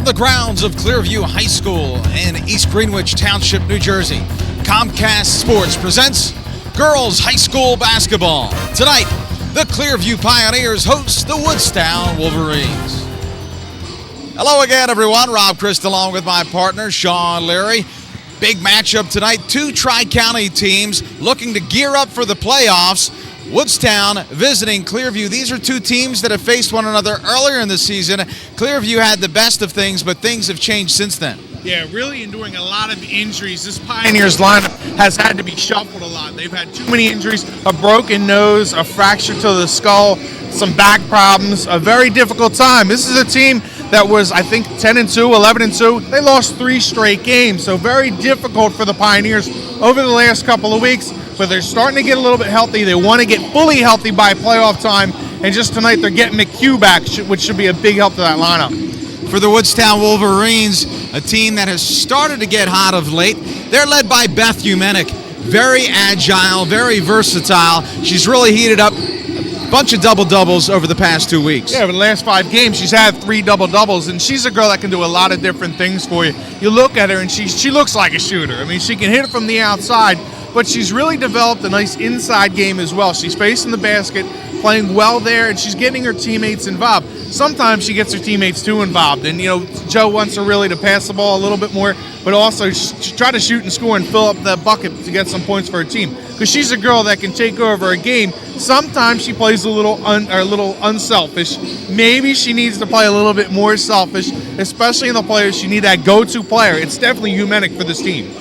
From the grounds of Clearview High School in East Greenwich Township, New Jersey, Comcast Sports presents Girls High School Basketball. Tonight, the Clearview Pioneers host the Woodstown Wolverines. Hello again, everyone. Rob Christ along with my partner, Shawn, Leary. Big matchup tonight. Two Tri-County teams looking to gear up for the playoffs. Woodstown visiting Clearview. These are two teams that have faced one another earlier in the season. Clearview had the best of things, but things have changed since then. Yeah, really enduring a lot of injuries. This Pioneers lineup has had to be shuffled a lot. They've had too many injuries, a broken nose, a fracture to the skull, some back problems, a very difficult time. This is a team that was, I think, 10-2, 11-2. They lost 3 straight games, so very difficult for the Pioneers over the last couple of weeks. But they're starting to get a little bit healthy. They want to get fully healthy by playoff time. And just tonight, they're getting McHugh back, which should be a big help to that lineup. For the Woodstown Wolverines, a team that has started to get hot of late, they're led by Beth Humenick. Very agile, very versatile. She's really heated up. A bunch of double-doubles over the past 2 weeks. Yeah, over the last 5 games, she's had 3 double-doubles, and she's a girl that can do a lot of different things for you. You look at her, and she looks like a shooter. I mean, she can hit it from the outside, but she's really developed a nice inside game as well. She's facing the basket, playing well there, and she's getting her teammates involved. Sometimes she gets her teammates too involved, and, you know, Joe wants her really to pass the ball a little bit more, but also try to shoot and score and fill up that bucket to get some points for her team. Because she's a girl that can take over a game. Sometimes she plays a little unselfish. Maybe she needs to play a little bit more selfish, especially in the players. She needs that go-to player. It's definitely Humenick for this team.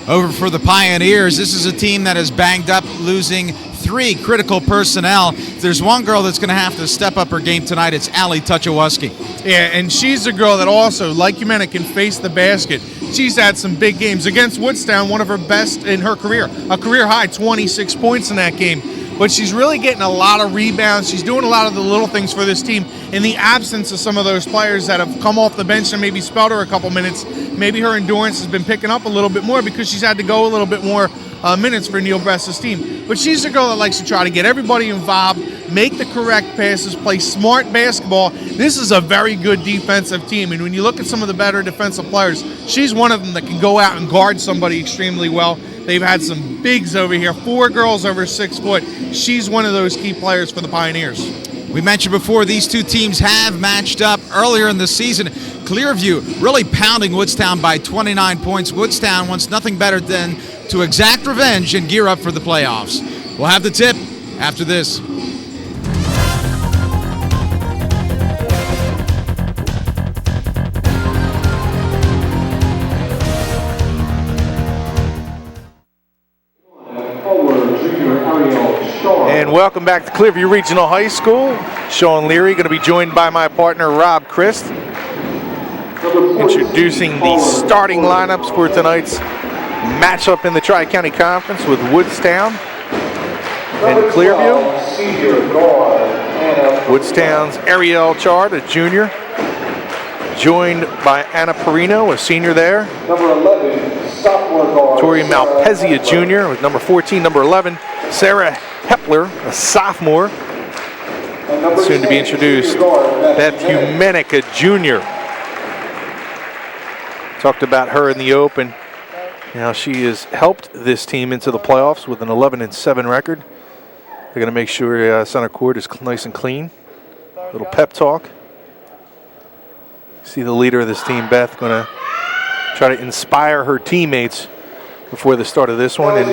Over for the Pioneers, this is a team that is banged up, losing 3 critical personnel. If there's one girl that's going to have to step up her game tonight, it's Toczyłowski. Yeah, and she's a girl that also, like Humenick, can face the basket. She's had some big games. Against Woodstown, one of her best in her career. A career-high 26 points in that game. But she's really getting a lot of rebounds. She's doing a lot of the little things for this team. In the absence of some of those players that have come off the bench and maybe spelled her a couple minutes, maybe her endurance has been picking up a little bit more because she's had to go a little bit more minutes for Neil Bress's team. But she's a girl that likes to try to get everybody involved, make the correct passes, play smart basketball. This is a very good defensive team. And when you look at some of the better defensive players, she's one of them that can go out and guard somebody extremely well. They've had some bigs over here, 4 girls over 6 foot. She's one of those key players for the Pioneers. We mentioned before these two teams have matched up earlier in the season. Clearview really pounding Woodstown by 29 points. Woodstown wants nothing better than to exact revenge and gear up for the playoffs. We'll have the tip after this. And welcome back to Clearview Regional High School. Shawn Leary going to be joined by my partner Rob Christ, introducing the starting lineups for tonight's matchup in the Tri-County Conference with Woodstown and Clearview. Woodstown's Arielle Chard, a junior, joined by Anna Perino, a senior there. Number 11, sophomore guard. Tori Malpezzi, a junior, with number 14, number 11. Sarah Hepler, a sophomore, soon to be introduced. Beth Humenick, a junior. Talked about her in the open. Now she has helped this team into the playoffs with an 11-7 record. They're going to make sure center court is nice and clean. A little pep talk. See the leader of this team, Beth, going to try to inspire her teammates before the start of this one. And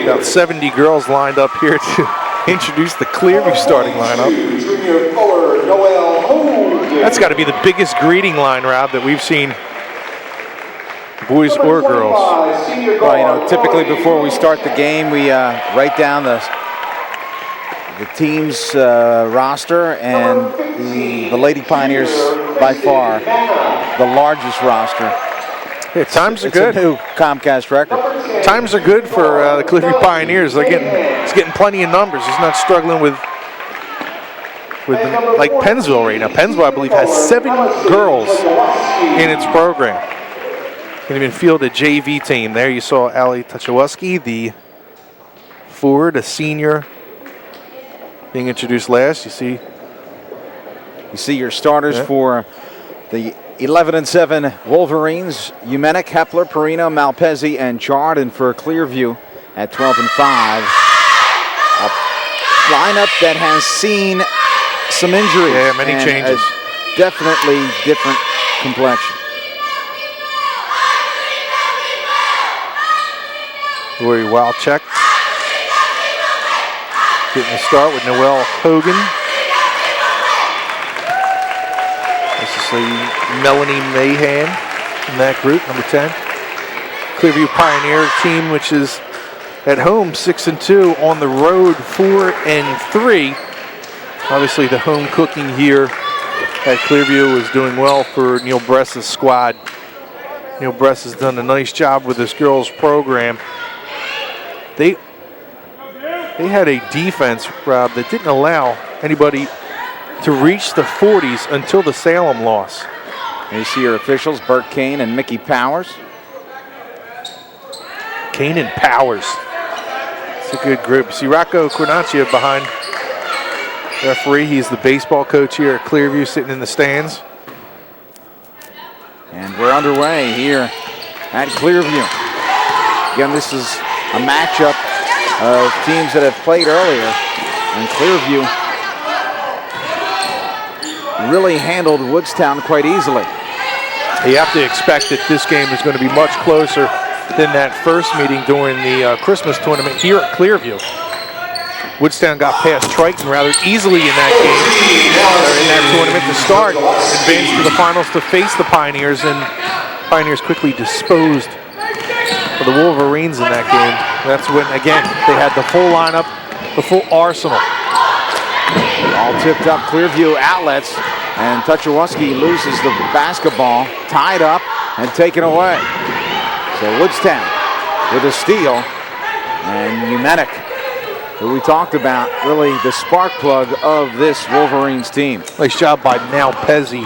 about 70 girls lined up here to introduce the Clearview starting lineup. That's got to be the biggest greeting line, Rob, that we've seen, boys or girls. Well, you know, typically before we start the game, we write down the team's roster, and the Lady Pioneers, by far, the largest roster. Yeah, times are good. It's a new Comcast record. Times are good for the Clearview Pioneers. It's getting plenty of numbers. It's not struggling with like Pennsville right now. Pennsville, I believe, has 7 girls in its program. Can even field a JV team. There you saw Toczyłowski, the forward, a senior, being introduced last. You see your starters for The 11-7 Wolverines, Humenick, Hepler, Perino, Malpezzi, and Chard. And for Clearview at 12-5, a lineup that has seen some injuries. Yeah, many changes. Definitely different complexion. Wileczek getting the start with Noelle, Hogan. This is Melanie, Mahan in that group, number 10. Clearview Pioneer team, which is at home 6-2, on the road 4-3. Obviously, the home cooking here at Clearview is doing well for Neil Bress's squad. Neil Bress has done a nice job with this girls' program. They had a defense, Rob, that didn't allow anybody to reach the 40s until the Salem loss. And you see your officials, Bert Kane and Mickey Powers. Kane and Powers. It's a good group. See Rocco Quinaccia behind referee. He's the baseball coach here at Clearview, sitting in the stands. And we're underway here at Clearview. Again, this is a matchup of teams that have played earlier. And Clearview really handled Woodstown quite easily. You have to expect that this game is going to be much closer than that first meeting during the Christmas tournament here at Clearview. Woodstown got past Triton rather easily in that game, in that tournament to start, advanced to the finals to face the Pioneers, and Pioneers quickly disposed of the Wolverines in that game. That's when, again, they had the full lineup, the full arsenal. All tipped up Clearview outlets, and Toczyłowski loses the basketball, tied up and taken away. So Woodstown with a steal, and Humenick, who we talked about, really the spark plug of this Wolverines team. Nice job by Malpezzi,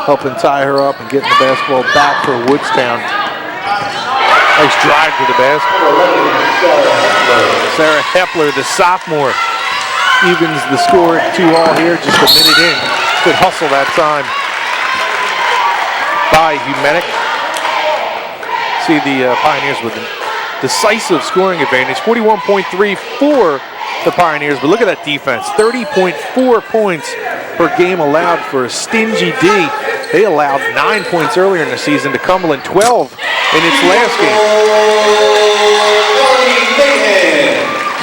helping tie her up and getting the basketball back for Woodstown. Nice drive to the basket. Sarah Hepler, the sophomore, evens the score at 2-all here, just a minute in. Good hustle that time by Humenick. See the Pioneers with a decisive scoring advantage, 41.3 for the Pioneers, but look at that defense, 30.4 points per game allowed for a stingy D. They allowed 9 points earlier in the season to Cumberland, 12 in its last game.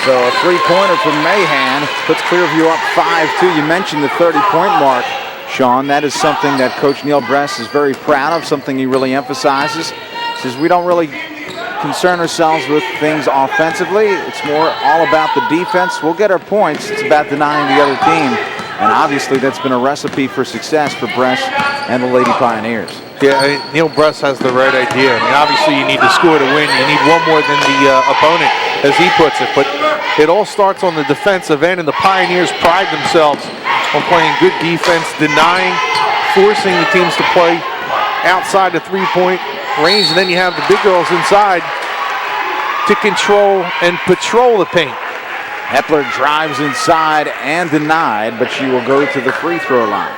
So a three-pointer from Mahan puts Clearview up 5-2. You mentioned the 30-point mark, Shawn. That is something that Coach Neil Bress is very proud of, something he really emphasizes. He says we don't really concern ourselves with things offensively. It's more all about the defense. We'll get our points. It's about denying the other team. And obviously that's been a recipe for success for Bress and the Lady Pioneers. Yeah, Neil Bress has the right idea. I mean, obviously you need to score to win. You need one more than the opponent, as he puts it. But it all starts on the defensive end, and the Pioneers pride themselves on playing good defense, denying, forcing the teams to play outside the three-point range, and then you have the big girls inside to control and patrol the paint. Hepler drives inside and denied, but she will go to the free throw line.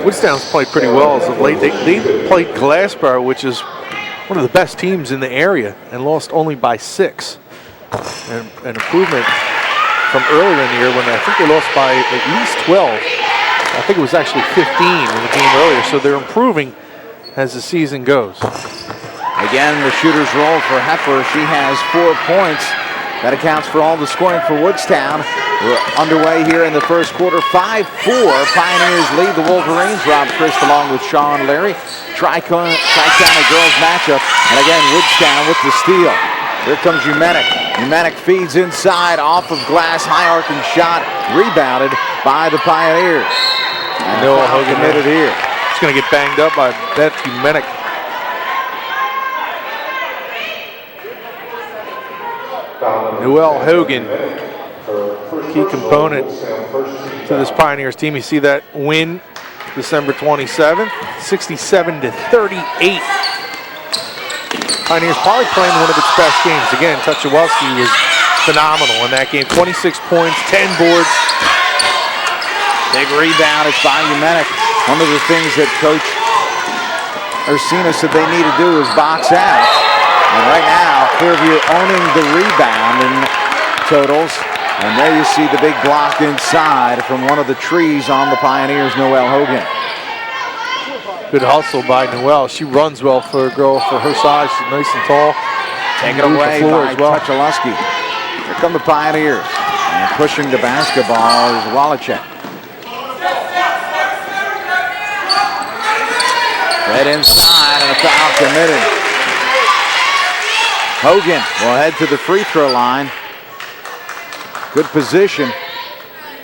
Woodstown's played pretty well as of late. They played Glassboro, which is one of the best teams in the area, and lost only by 6. And an improvement from earlier in the year when I think they lost by at least 12. I think it was actually 15 in the game earlier, so they're improving as the season goes. Again, the shooter's roll for Hepler. She has 4 points. That accounts for all the scoring for Woodstown. We're underway here in the first quarter. 5-4. Pioneers lead the Wolverines. Rob Christ along with Shawn, Leary. Tri-County girls matchup. And again, Woodstown with the steal. Here comes Humenick. Humenick feeds inside off of glass. High arcing shot. Rebounded by the Pioneers. Noelle Hogan committed here. It's going to get banged up by Beth Humenick. Noelle Hogan, key component to this Pioneers team. You see that win December 27th, 67-38. Pioneers probably playing one of its best games. Again, Toczyłowski was phenomenal in that game. 26 points, 10 boards. Big rebound. It's by Humenick. One of the things that Coach Ursina said they need to do is box out. And right now, Clearview owning the rebound in totals. And there you see the big block inside from one of the trees on the Pioneers, Noelle Hogan. Good hustle by Noelle. She runs well for a girl for her size. She's nice and tall. Taken away by Toczyłowski. Here come the Pioneers. And pushing the basketball is Wileczek. Right inside and a foul committed. Hogan will head to the free throw line. Good position.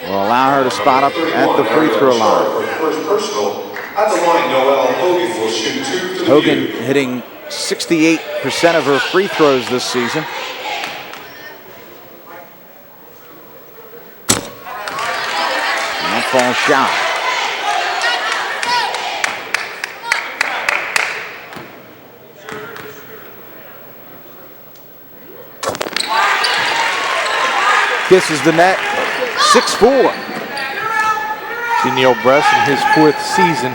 Will allow her to spot up at the free throw line. First personal. At the line, Noelle Hogan will shoot 2 for Hogan hitting 68% of her free throws this season. Fall shot. Kisses the net. 6-4. See Neil Bress in his 4th season.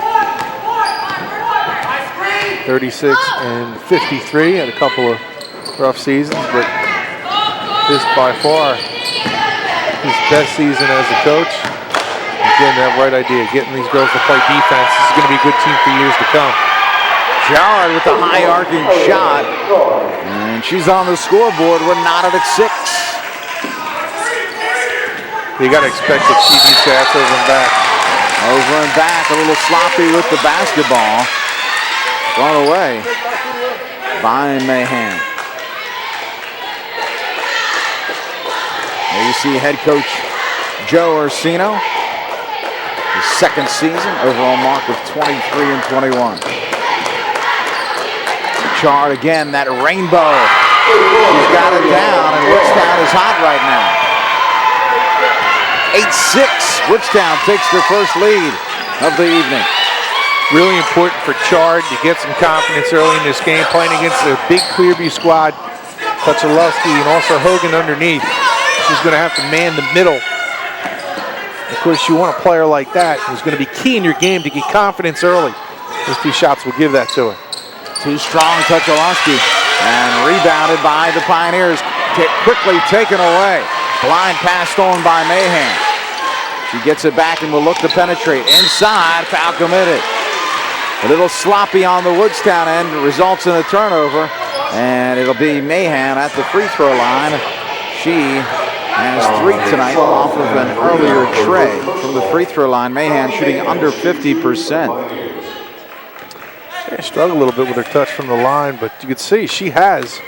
36 and 53. Had a couple of rough seasons, but this by far his best season as a coach. Again, that right idea, getting these girls to play defense. This is going to be a good team for years to come. Chard with the high arcing shot. And she's on the scoreboard. We're knotted at 6. You got to expect that she needs to act over and back. Over and back, a little sloppy with the basketball. Thrown away by Mahan. There you see head coach Joe Ursino. His 2nd season, overall mark of 23 and 21. Chard again, that rainbow. He's got it down, and Woodstown is hot right now. 8-6. Woodstown takes their first lead of the evening. Really important for Chard to get some confidence early in this game, playing against a big Clearview squad. Toczyłowski and also Hogan underneath. She's going to have to man the middle. Of course, you want a player like that who's going to be key in your game to get confidence early. Those 2 shots will give that to her. Too strong, Toczyłowski, and rebounded by the Pioneers. Quickly taken away. Blind pass stolen by Mahan. She gets it back and will look to penetrate. Inside, foul committed. A little sloppy on the Woodstown end, results in a turnover, and it'll be Mahan at the free throw line. She has 3 tonight off of an earlier tray from the free throw line. Mahan shooting under 50%. Yeah, struggled a little bit with her touch from the line, but you can see she has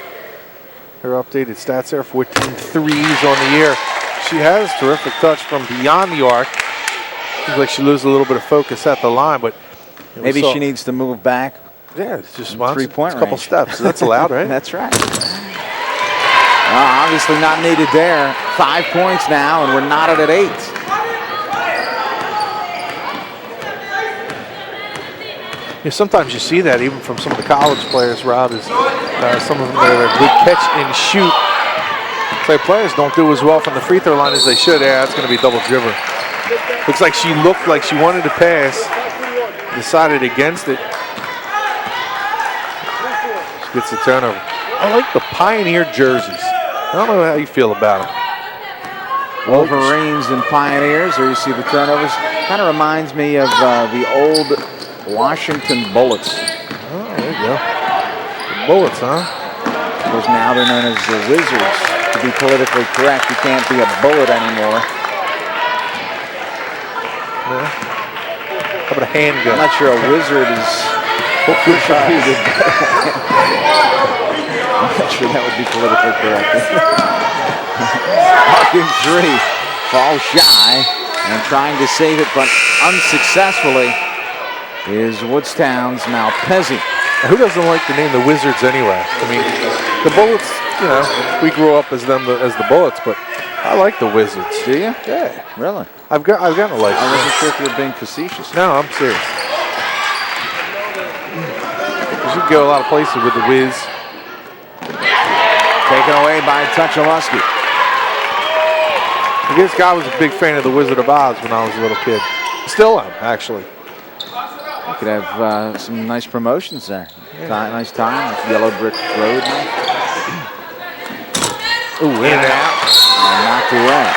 her updated stats there. 14 threes on the year. She has terrific touch from beyond the arc. Seems like she loses a little bit of focus at the line, but maybe she needs to move back. Yeah, it's just 3-point a couple range. steps. So that's allowed, right? That's right. Obviously not needed there. 5 points now, and we're knotted at 8. Yeah, sometimes you see that even from some of the college players, Rob, is some of them that are good catch and shoot. Play players don't do as well from the free throw line as they should. Yeah, that's going to be double dribble. Looks like she looked like she wanted to pass, decided against it. She gets the turnover. I like the Pioneer jerseys. I don't know how you feel about them. Wolverines and Pioneers. There you see the turnovers. Kind of reminds me of the old Washington Bullets. Oh, there you go. The Bullets, huh? Because now they're known as the Wizards. To be politically correct, you can't be a bullet anymore. Yeah. How about a handgun? I'm not sure a wizard is. I'm not sure that would be politically correct. Hawking 3 falls shy and trying to save it, but unsuccessfully is Woodstown's Malpezzi. Who doesn't like the name the Wizards anyway? I mean, the Bullets, you know, we grew up as them as the Bullets, but I like the Wizards. Do you? Yeah. Really? I've got to like it. I wasn't sure if you were being facetious. No, I'm serious. You can go a lot of places with the Wiz. Taken away by Toczyłowski. This guy was a big fan of The Wizard of Oz when I was a little kid. Still am, actually. You could have some nice promotions there. Nice time. Yellow brick road. Ooh, in and out. And knocked away.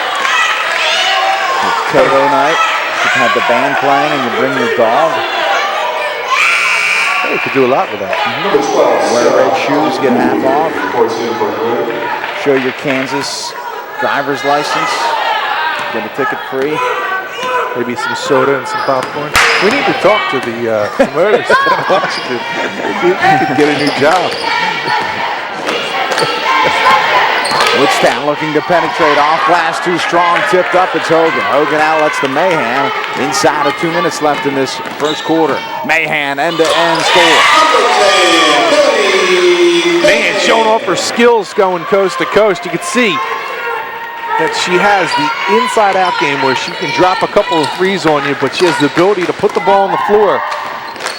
Toto night. You can have the band playing and you bring your dog. You could do a lot with that. Wear red shoes, get half off. Show your Kansas driver's license. Get a ticket free. Maybe some soda and some popcorn. We need to talk to the promoters in Washington. You could get a new job. Woodstown looking to penetrate off glass, too strong, tipped up. It's Hogan. Hogan outlets the Mahan. Inside of 2 minutes left in this first quarter. Mahan end-to-end score. Man, showing off her skills going coast to coast. You can see that she has the inside-out game where she can drop a couple of threes on you, but she has the ability to put the ball on the floor.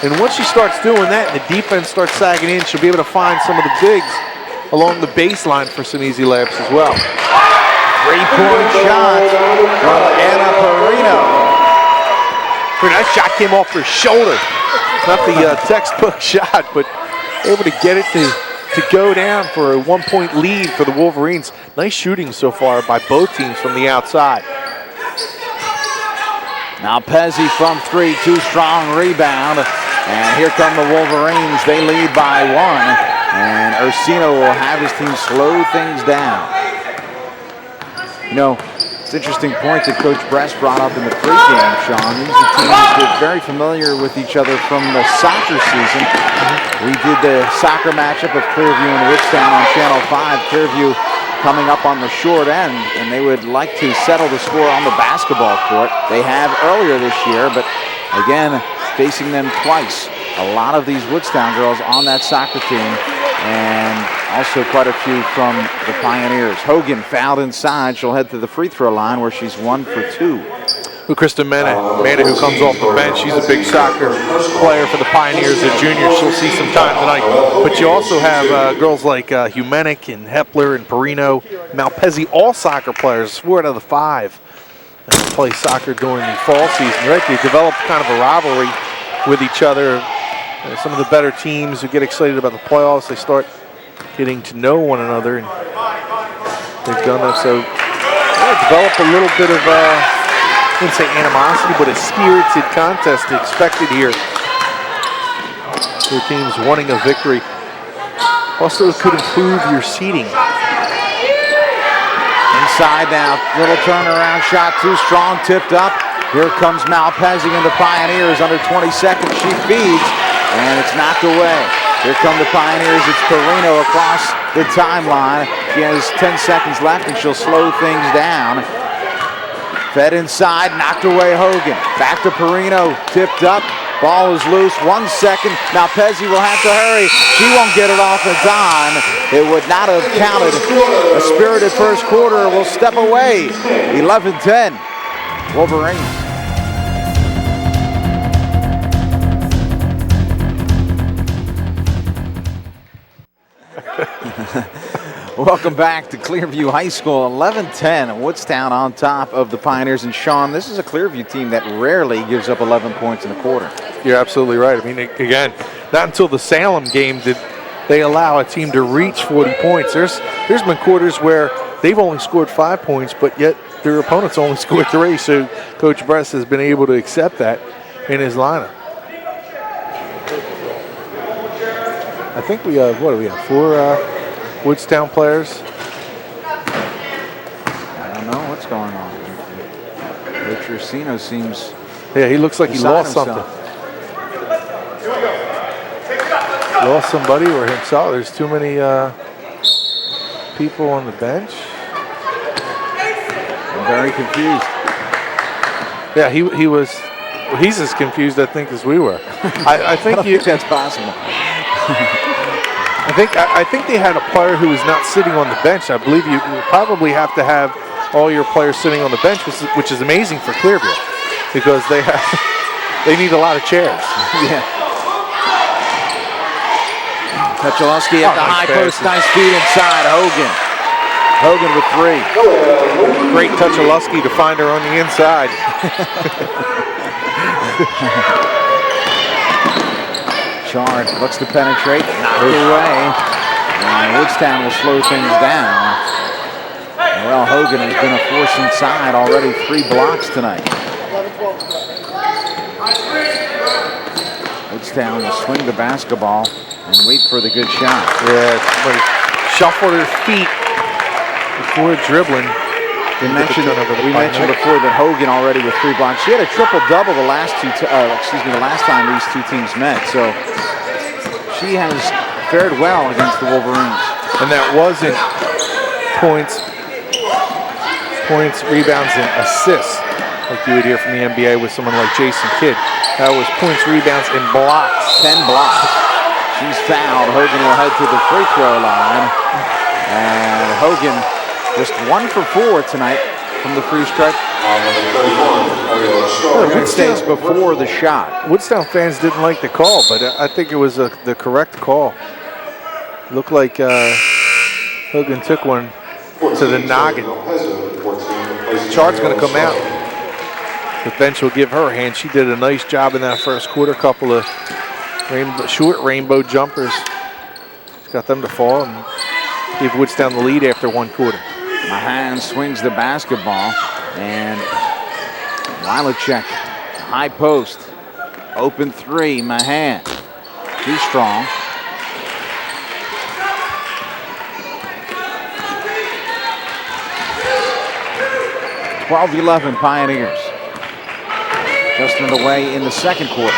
And once she starts doing that and the defense starts sagging in, she'll be able to find some of the bigs along the baseline for some easy layups as well. Three-point shot from Perino. That shot came off her shoulder. Not the textbook shot, but able to get it to go down for a 1-point lead for the Wolverines. Nice shooting so far by both teams from the outside. Malpezzi from three, too strong rebound. And here come the Wolverines. They lead by 1. And Ursino will have his team slow things down. You know, it's an interesting point that Coach Bress brought up in the pregame, Shawn. These are teams that are very familiar with each other from the soccer season. We did the soccer matchup of Clearview and Woodstown on Channel 5. Clearview coming up on the short end, and they would like to settle the score on the basketball court. They have earlier this year, but again, facing them twice. A lot of these Woodstown girls on that soccer team, and also quite a few from the Pioneers. Hogan fouled inside. She'll head to the free throw line where she's 1 for 2. Kristin Manna who comes off the bench. She's a big soccer player for the Pioneers at junior. She'll see some time tonight. But you also have girls like Humenick and Hepler and Perino, Malpezzi, all soccer players, 4 out of the 5 that play soccer during the fall season. Right? They develop kind of a rivalry with each other. Some of the better teams who get excited about the playoffs, they start getting to know one another, and they've done that. So develop a little bit of, I wouldn't say animosity, but a spirited contest expected here. Two teams wanting a victory. Also, it could improve your seeding. Inside now, little turnaround shot, too strong, tipped up. Here comes Malpezzi and the Pioneers under 20 seconds. She feeds. And it's knocked away. Here come the Pioneers. It's Perino across the timeline. She has 10 seconds left, and she'll slow things down. Fed inside, knocked away Hogan. Back to Perino, tipped up. Ball is loose, 1 second. Now Malpezzi will have to hurry. She won't get it off a dime. It would not have counted. A spirited first quarter will step away. 11-10, Wolverines. Welcome back to Clearview High School. 11-10, Woodstown on top of the Pioneers. And Shawn, this is a Clearview team that rarely gives up 11 points in a quarter. You're absolutely right. I mean, again, not until the Salem game did they allow a team to reach 40 points. There's been quarters where they've only scored 5 points, but yet their opponents only scored 3. So Coach Bress has been able to accept that in his lineup. I think we have, what do we have, 4 Woodstown players? I don't know what's going on. Coach Ursino seems... Yeah, he looks like he lost something. Lost somebody or himself. There's too many people on the bench. I'm very confused. Yeah, he was... Well, he's as confused, I think, as we were. I think that's possible. I think they had a player who was not sitting on the bench. I believe you probably have to have all your players sitting on the bench, which is amazing for Clearview because they need a lot of chairs. Yeah. Toczyłowski at the high post, nice feed inside. Hogan Hogan with 3. Great Toczyłowski to find her on the inside. Chard looks to penetrate, knocked away. And Woodstown will slow things down. Noelle Hogan has been a force inside, already 3 blocks tonight. Woodstown will swing the basketball and wait for the good shot. Yeah, somebody shuffled her feet before dribbling. We mentioned before that Hogan already with 3 blocks. She had a triple-double the last time these two teams met. So she has fared well against the Wolverines. And that wasn't points, rebounds, and assists like you would hear from the NBA with someone like Jason Kidd. That was points, rebounds, and blocks. 10 blocks. She's fouled. Hogan will head to the free throw line. And Hogan just 1 for 4 tonight from the free stripe. Stays before the shot. Woodstown fans didn't like the call, but I think it was the correct call. Looked like Hogan took one to the noggin. Chard's going to come out. The bench will give her a hand. She did a nice job in that first quarter. Couple of short rainbow jumpers. She's got them to fall and give Woodstown the lead after 1 quarter. Mahan swings the basketball, and Wileczek, high post, open 3, Mahan. She's strong. (12-11) Pioneers. Just underway in the second quarter.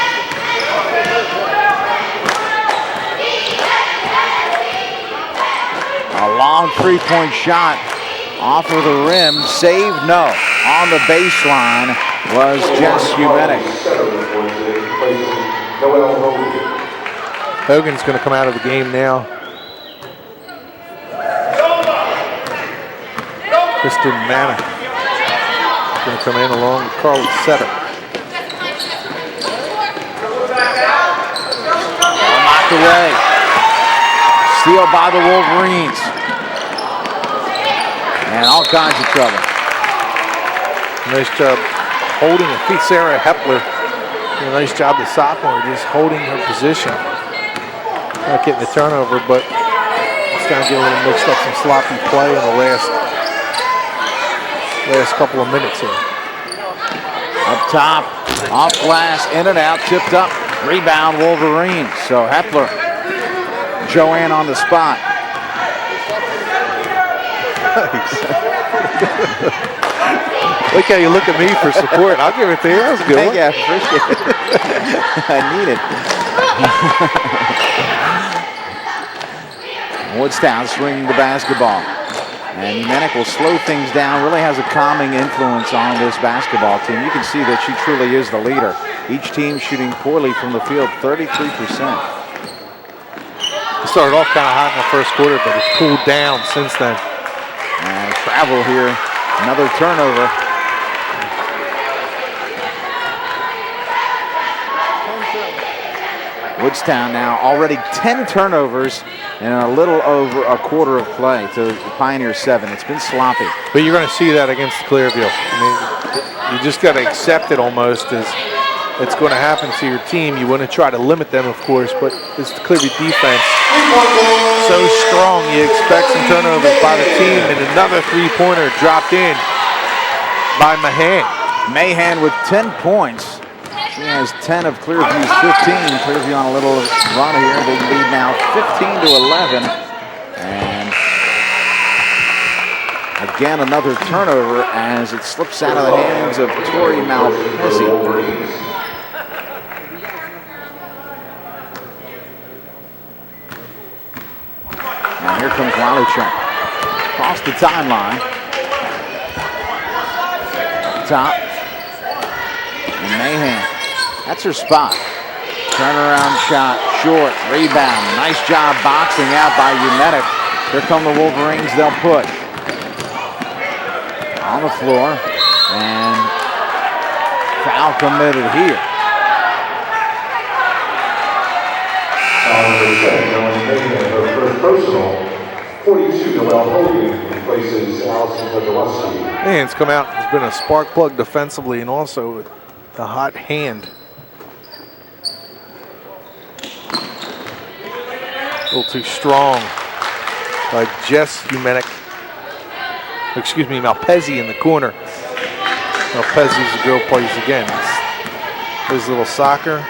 A long 3-point shot off of the rim, saved, no. On the baseline was Jess Humenick. Hogan's going to come out of the game now. Kristin Manna going to come in along with Carl Setter. Knocked away. Steal by the Wolverines. And all kinds of trouble. Nice job holding her feet. Sarah Hepler did a nice job, the sophomore, just holding her position. Not getting the turnover, but it's going to get a little mixed up, some sloppy play in the last couple of minutes here. Up top, off glass, in and out, tipped up, rebound Wolverines. So Hepler, Joanne on the spot. Look how you look at me for support. I'll give it to you. That was a good one. Yeah, appreciate it. I need it. Woodstown swinging the basketball. And Humenick will slow things down, really has a calming influence on this basketball team. You can see that she truly is the leader. Each team shooting poorly from the field, 33%. It started off kind of hot in the first quarter, but it's cooled down since then. And travel here, another turnover. Woodstown now already 10 turnovers in a little over a quarter of play to the Pioneers 7. It's been sloppy. But you're going to see that against Clearview. I mean, you just got to accept it almost as it's going to happen to your team. You want to try to limit them, of course, but it's the Clearview defense so strong. You expect some turnovers by the team, and another 3-pointer dropped in by Mahan. Mahan with 10 points. She has 10 of Clearview's 15. Clearview on a little run here. They lead now 15-11. And again, another turnover as it slips out of the hands of Tori Malpezzi. And here comes Wileczek. Across the timeline. Up top. And Mahan. That's her spot. Turnaround shot, short, rebound. Nice job boxing out by Humenick. Here come the Wolverines, they'll push. On the floor, and foul committed here. 42, Noelle Hogan replaces Toczyłowski. And it's come out. It's been a spark plug defensively and also the hot hand. A little too strong by Jess Humenick. Excuse me, Malpezzi in the corner. Malpezzi's the girl plays again. His little soccer.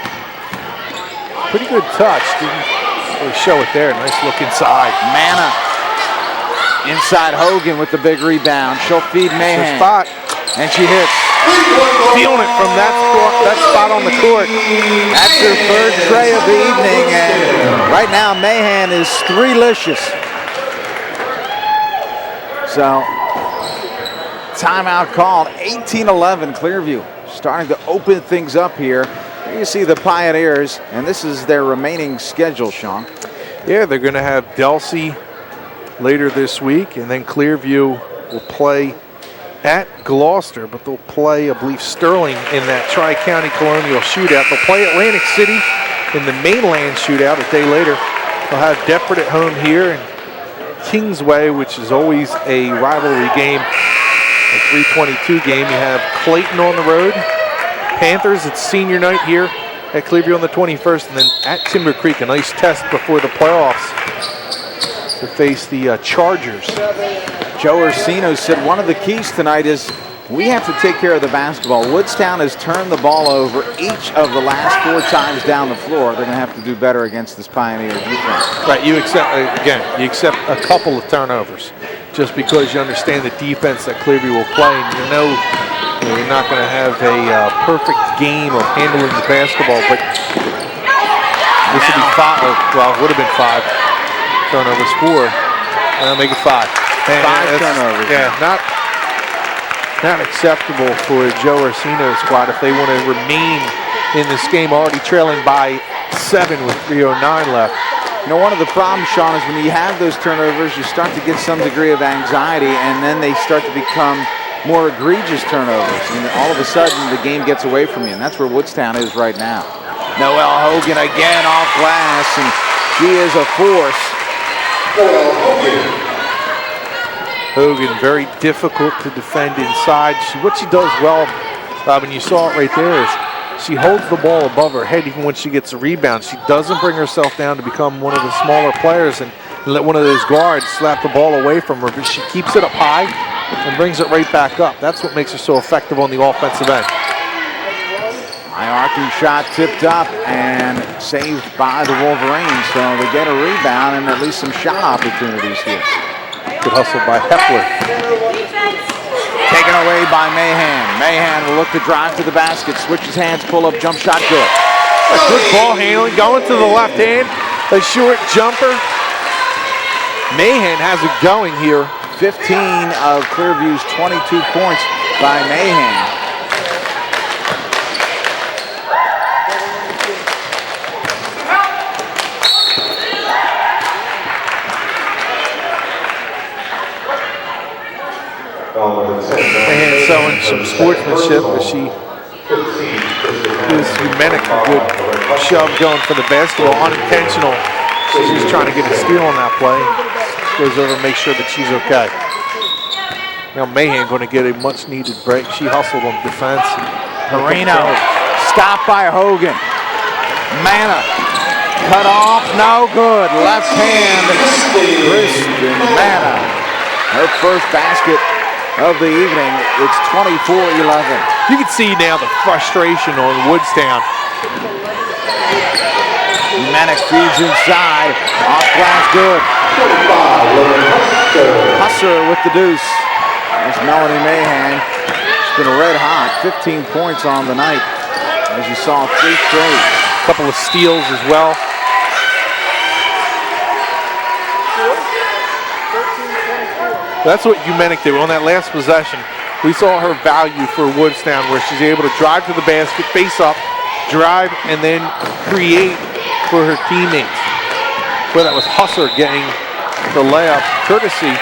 Pretty good touch. Didn't really show it there. Nice look inside. Manna inside Hogan with the big rebound. She'll feed Mahan. Spot. And she hits. Feeling it from that spot on the court. That's her third tray of the evening, and right now Mahan is three-licious. So, timeout called, 18-11 Clearview. Starting to open things up here. Here you see the Pioneers, and this is their remaining schedule, Shawn. Yeah, they're going to have Delsey later this week, and then Clearview will play at Gloucester, but they'll play, I believe, Sterling in that Tri-County Colonial shootout. They'll play Atlantic City in the mainland shootout a day later. They'll have Deptford at home here, and Kingsway, which is always a rivalry game, a 322 game. You have Clayton on the road, Panthers, it's senior night here at Clearview on the 21st, and then at Timber Creek, a nice test before the playoffs to face the Chargers. Joe Orsino said one of the keys tonight is we have to take care of the basketball. Woodstown has turned the ball over each of the last 4 times down the floor. They're going to have to do better against this Pioneer defense. Right, you accept a couple of turnovers just because you understand the defense that Clearview will play, and you know you're not going to have a perfect game of handling the basketball, but this would be 5, well, it would have been 5 turnovers, 4, make it 5. And 5 turnovers. Yeah, not acceptable for Joe Orsino's squad if they want to remain in this game already trailing by 7 with 3:09 left. You know, one of the problems, Shawn, is when you have those turnovers, you start to get some degree of anxiety, and then they start to become more egregious turnovers. And all of a sudden, the game gets away from you, and that's where Woodstown is right now. Noelle Hogan again off glass, and she is a force. Hogan, very difficult to defend inside. What she does well, Robin, you saw it right there, is she holds the ball above her head even when she gets a rebound. She doesn't bring herself down to become one of the smaller players and let one of those guards slap the ball away from her, but she keeps it up high and brings it right back up. That's what makes her so effective on the offensive end. High arcing shot tipped up and saved by the Wolverines, so they get a rebound and at least some shot opportunities here. Good hustle by Hepler. Taken away by Mahan. Mahan will look to drive to the basket, switches hands, pull up, jump shot, good. A good ball handling, going to the left hand, a short jumper. Mahan has it going here. 15 of Clearview's 22 points by Mahan. And showing some sportsmanship as she gives Humenick a good shove going for the basketball, unintentional. She's just trying to get a steal on that play. Goes over and makes sure that she's okay. Now Mahan going to get a much needed break. She hustled on defense. Perino stopped by Hogan. Manna cut off, no good. Left hand, Kristin Manna. Her first basket of the evening. It's 24-11. You can see now the frustration on Woodstown. Humenick feeds inside. Off glass, good. Husser with the deuce. There's Melanie Mahan. She's been red hot. 15 points on the night. As you saw, 3 straight. A couple of steals as well. That's what Humenick did on that last possession. We saw her value for Woodstown, where she's able to drive to the basket, face up, drive, and then create for her teammates. Well, that was Husser getting the layup, courtesy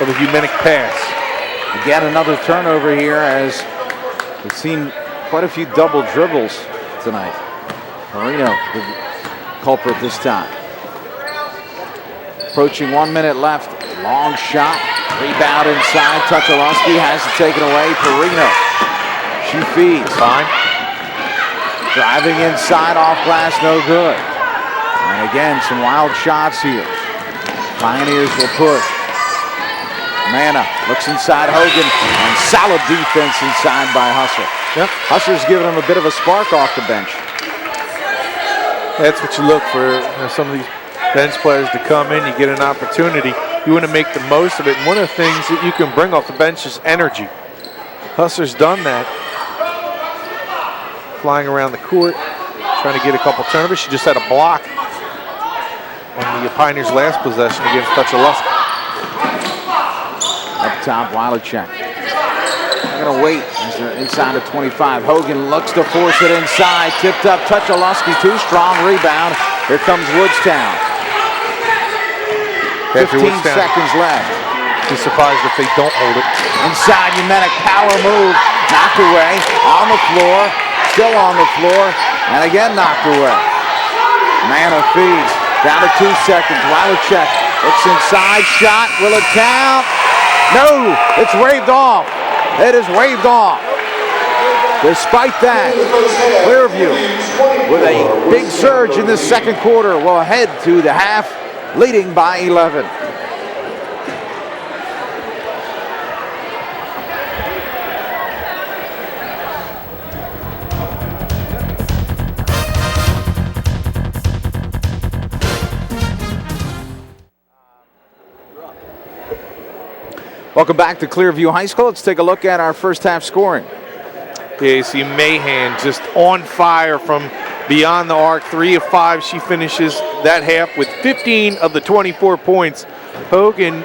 of a Humenick pass. Again, another turnover here, as we've seen quite a few double dribbles tonight. Perino, the culprit this time. Approaching 1 minute left. Long shot. Rebound inside. Toczyłowski has it taken away. Perino. She feeds. Fine. Driving inside off glass, no good. And again, some wild shots here. Pioneers will push. Manna looks inside Hogan, and solid defense inside by Husser. Yep. Husser's giving him a bit of a spark off the bench. That's what you look for, some of these bench players to come in. You get an opportunity. You want to make the most of it. And one of the things that you can bring off the bench is energy. Husser's done that. Flying around the court, trying to get a couple turnovers. She just had a block on the Pioneers' last possession against Toczyłowski. Up top, Wileczek. They're going to wait as they're inside of 25. Hogan looks to force it inside. Tipped up. Toczyłowski too strong. Rebound. Here comes Woodstown. 15 seconds left. Be surprised if they don't hold it. Inside, Humenick. Power move. Knocked away. On the floor. Still on the floor. And again knocked away. Manna feeds. Down to 2 seconds. Wileczek looks inside. Shot. Will it count? No, it's waved off. It is waved off. Despite that, Clearview, with a big surge in this second quarter, will head to the half, leading by 11. Welcome back to Clearview High School. Let's take a look at our first half scoring. Yeah, you see Mahan just on fire from beyond the arc. 3 of 5. She finishes that half with 15 of the 24 points. Hogan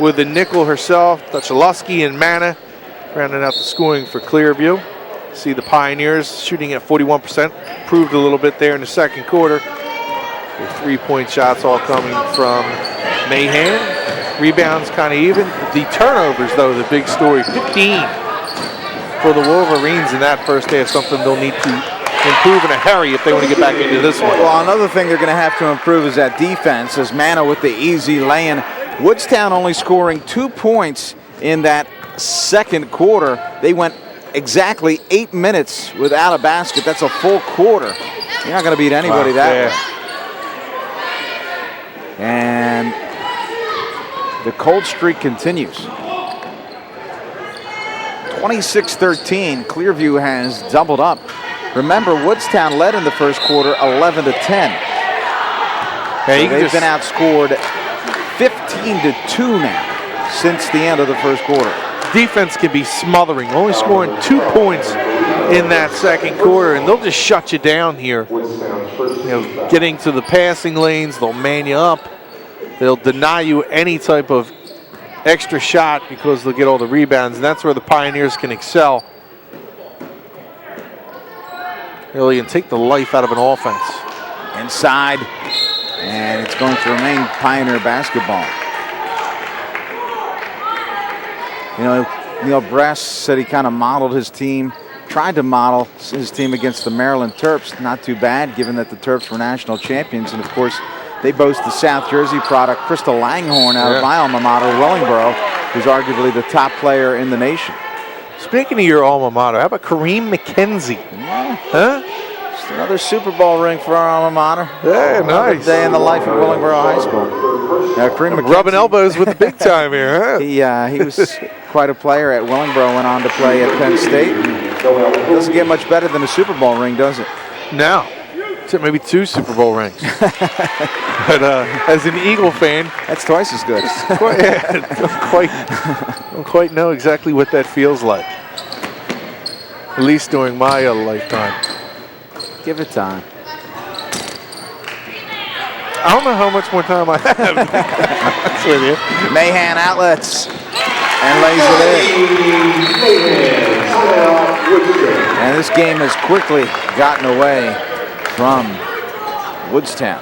with the nickel herself. Toczyłowski and Manna rounding out the scoring for Clearview. See the Pioneers shooting at 41%. Improved a little bit there in the second quarter. The 3-point shots all coming from Mahan. Rebounds kind of even. The turnovers, though, the big story. 15 for the Wolverines in that first half. Something they'll need to improve in a hurry if they want to get back into this one. Well, another thing they're going to have to improve is that defense, as Manna with the easy lay-in. Woodstown only scoring 2 points in that second quarter. They went exactly 8 minutes without a basket. That's a full quarter. You're not going to beat anybody that way. And the cold streak continues. 26-13, Clearview has doubled up. Remember, Woodstown led in the first quarter 11-10. So they've been outscored 15-2 now since the end of the first quarter. Defense can be smothering, only scoring 2 points in that second quarter, and they'll just shut you down here. Getting to the passing lanes, they'll man you up. They'll deny you any type of extra shot because they'll get all the rebounds, and that's where the Pioneers can excel. Really, and take the life out of an offense. Inside, and it's going to remain Pioneer basketball. Neil Bress said he kind of modeled his team, tried to model his team against the Maryland Terps. Not too bad, given that the Terps were national champions, and of course, they boast the South Jersey product, Crystal Langhorne, out of my alma mater, Wellingborough, who's arguably the top player in the nation. Speaking of your alma mater, how about Kareem McKenzie? Yeah. Huh? Just another Super Bowl ring for our alma mater. Yeah, Another nice. day in the life of Wellingborough High School. Kareem McKenzie, rubbing elbows with the big time here, huh? He was quite a player at Wellingborough, went on to play at Penn State. Doesn't get much better than a Super Bowl ring, does it? No. Except maybe 2 Super Bowl rings. But as an Eagle fan, that's twice as good. I don't quite know exactly what that feels like. At least during my lifetime. Give it time. I don't know how much more time I have. That's with you. Mahan outlets and lays it in. And this game has quickly gotten away from Woodstown.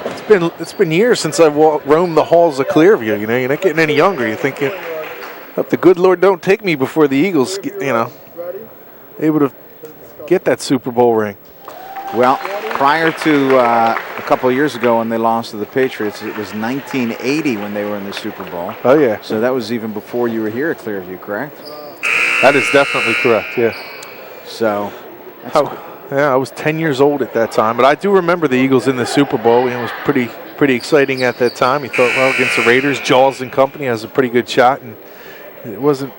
It's been years since I've roamed the halls of Clearview. You're not getting any younger. You're thinking, if the good Lord don't take me before the Eagles, able to get that Super Bowl ring. Well, prior to a couple of years ago when they lost to the Patriots, it was 1980 when they were in the Super Bowl. Oh, yeah. So that was even before you were here at Clearview, correct? That is definitely correct, yeah. So, yeah, I was 10 years old at that time. But I do remember the Eagles in the Super Bowl. It was pretty exciting at that time. You thought, well, against the Raiders, Jaws and company has a pretty good shot. And it wasn't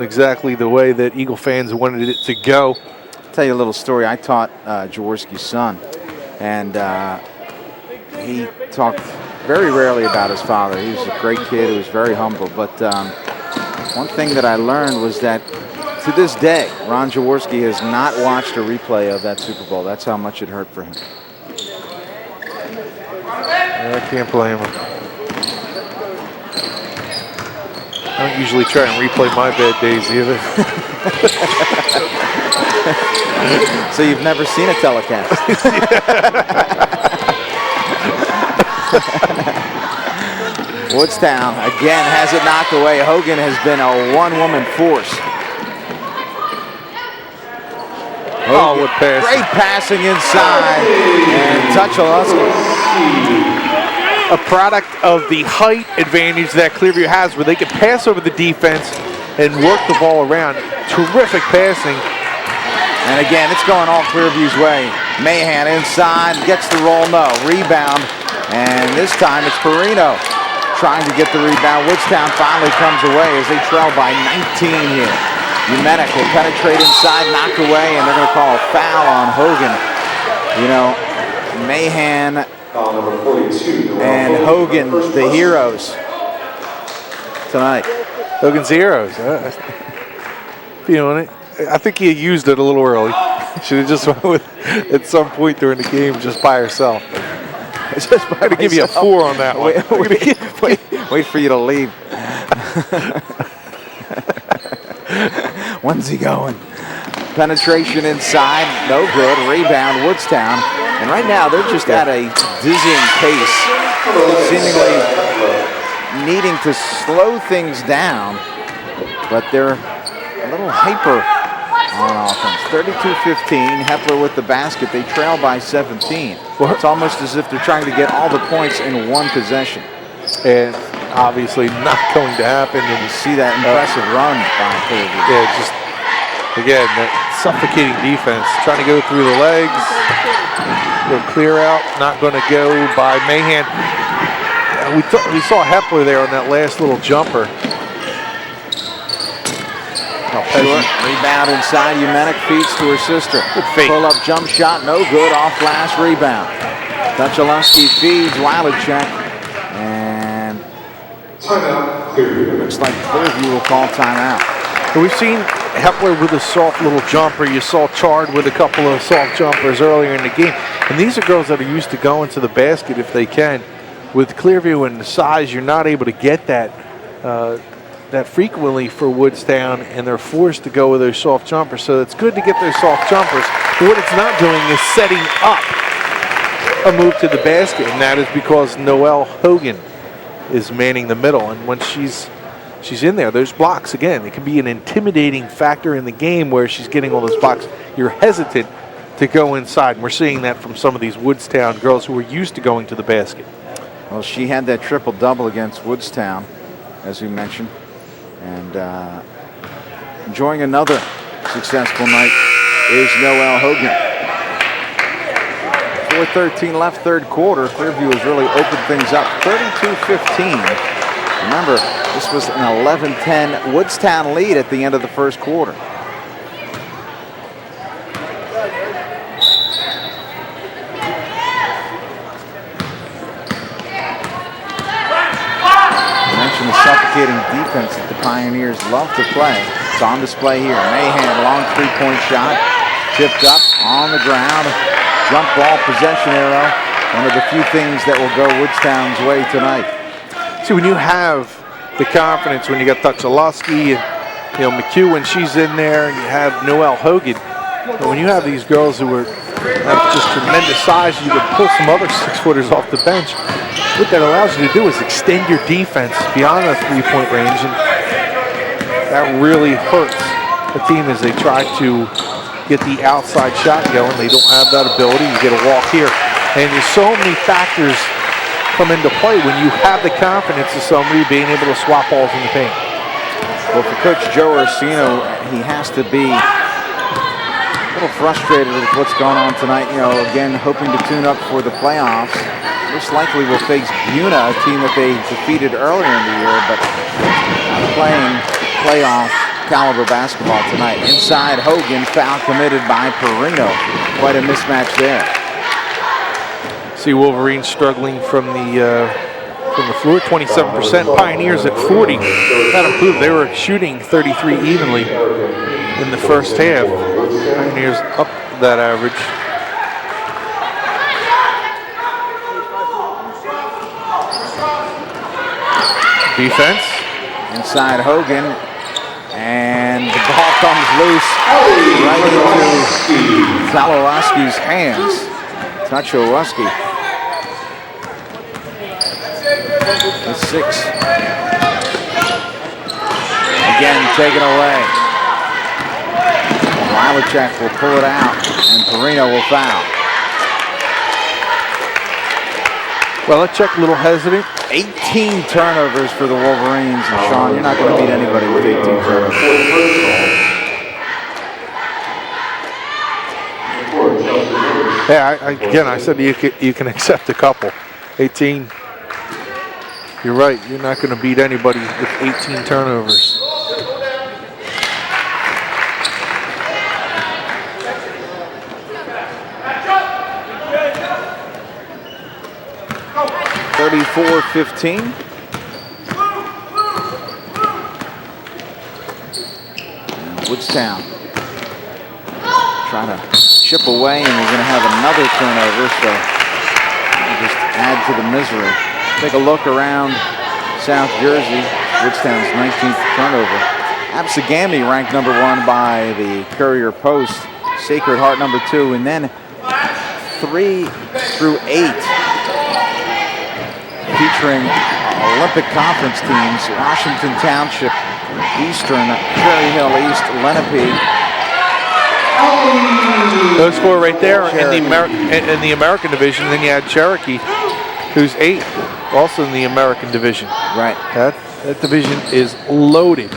exactly the way that Eagle fans wanted it to go. I'll tell you a little story. I taught Jaworski's son. And he talked very rarely about his father. He was a great kid. He was very humble. But one thing that I learned was that to this day, Ron Jaworski has not watched a replay of that Super Bowl. That's how much it hurt for him. I can't blame him. I don't usually try and replay my bad days either. So you've never seen a telecast? Woodstown again has it knocked away. Hogan has been a one-woman force. Oh, what pass. Great passing inside. And Toczyłowski. A product of the height advantage that Clearview has where they can pass over the defense and work the ball around. Terrific passing. And again, it's going all Clearview's way. Mahan inside, gets the roll, no. Rebound, and this time it's Perino trying to get the rebound. Woodstown finally comes away as they trail by 19 here. Humenick will penetrate inside, knocked away, and they're going to call a foul on Hogan. You know, Mahan and Hogan, the heroes tonight. Hogan's heroes. Feeling it. I think he used it a little early. Should have just went with at some point during the game just by herself. Just I'm going to give you a 4 on that one. Wait for you to leave. When's he going? Penetration inside, no good. Rebound, Woodstown. And right now they're just at a dizzying pace, seemingly needing to slow things down, but they're a little hyper on offense. 32-15, Hepler with the basket. They trail by 17. Well, it's almost as if they're trying to get all the points in one possession. And obviously not going to happen. And you see that impressive run by Clearview. Yeah, just, again, that suffocating defense. Trying to go through the legs. Little clear out. Not going to go by Mahan. We saw Hepler there on that last little jumper. Short rebound inside. Humenick feeds to her sister. Pull-up jump shot, no good. Off glass rebound. Toczyłowski feeds Wileczek, and looks like Clearview will call timeout. We've seen Hepler with a soft little jumper. You saw Chard with a couple of soft jumpers earlier in the game. And these are girls that are used to going to the basket if they can. With Clearview and the size, you're not able to get that frequently for Woodstown, and they're forced to go with those soft jumpers. So it's good to get those soft jumpers. But what it's not doing is setting up a move to the basket, and that is because Noelle Hogan is manning the middle. And when she's in there, those blocks, again, it can be an intimidating factor in the game where she's getting all those blocks. You're hesitant to go inside. And we're seeing that from some of these Woodstown girls who are used to going to the basket. Well, she had that triple-double against Woodstown, as we mentioned. And enjoying another successful night is Noelle Hogan. 4:13 left, third quarter. Clearview has really opened things up. 32-15. Remember, this was an 11-10 Woodstown lead at the end of the first quarter. The suffocating defense that the Pioneers love to play. It's on display here. Mahan, long three-point shot, tipped up on the ground. Jump ball, possession arrow. One of the few things that will go Woodstown's way tonight. See, when you have the confidence, when you got Toczyłowski and McHugh when she's in there, and you have Noelle Hogan, and when you have these girls who have just tremendous size, you can pull some other 6-footers off the bench. What that allows you to do is extend your defense beyond the three-point range, and that really hurts the team as they try to get the outside shot going. They don't have that ability. You get a walk here. And there's so many factors come into play when you have the confidence of somebody being able to swap balls in the paint. Well, for Coach Joe Orsino, he has to be a little frustrated with what's going on tonight. You know, again, hoping to tune up for the playoffs. Most likely will face Buna, a team that they defeated earlier in the year, but playing playoff caliber basketball tonight. Inside, Hogan, foul committed by Perino. Quite a mismatch there. See Wolverines struggling from the floor, 27%. Pioneers at 40. That improved. They were shooting 33 evenly in the first half. Pioneers up that average. Defense. Inside Hogan. And the ball comes loose right into Toczyłowski's hands. Toczyłowski. The 6. Again, taken away. Wileczek will pull it out, and Perino will foul. Wileczek a little hesitant. 18 turnovers for the Wolverines, and Shawn, you're not going to beat anybody with 18 turnovers. Yeah, I said you can accept a couple. 18. You're right. You're not going to beat anybody with 18 turnovers. (34-15). Woodstown trying to chip away, and we're going to have another turnover, so we'll just add to the misery. Take a look around South Jersey. Woodstown's 19th turnover. Absegami ranked number 1 by the Courier Post. Sacred Heart number 2, and then 3 through 8 featuring Olympic Conference teams: Washington Township, Eastern, Cherry Hill East, Lenape. Those 4 right there in the American division. Then you had Cherokee, who's 8, also in the American division. Right. That division is loaded.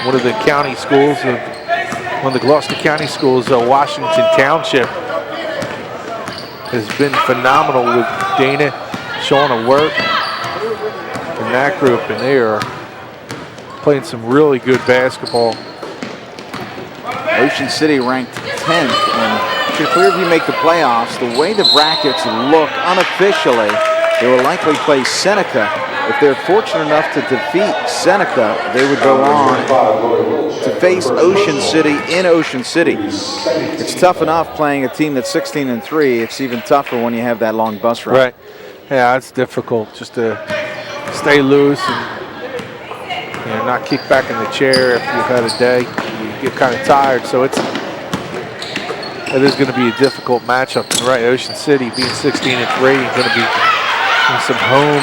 One of the county schools, one of the Gloucester County schools, Washington Township, has been phenomenal with Dana, Shawn at work in that group, and they are playing some really good basketball. Ocean City ranked 10th, and should Clearview make the playoffs, the way the brackets look unofficially, they will likely play Seneca. If they're fortunate enough to defeat Seneca, they would go on to face Ocean City in Ocean City. It's tough enough playing a team that's 16-3. It's even tougher when you have that long bus ride. Right. Yeah, it's difficult just to stay loose and not kick back in the chair if you've had a day. You get kind of tired, so it is going to be a difficult matchup. And right, Ocean City being 16-3, going to be in some home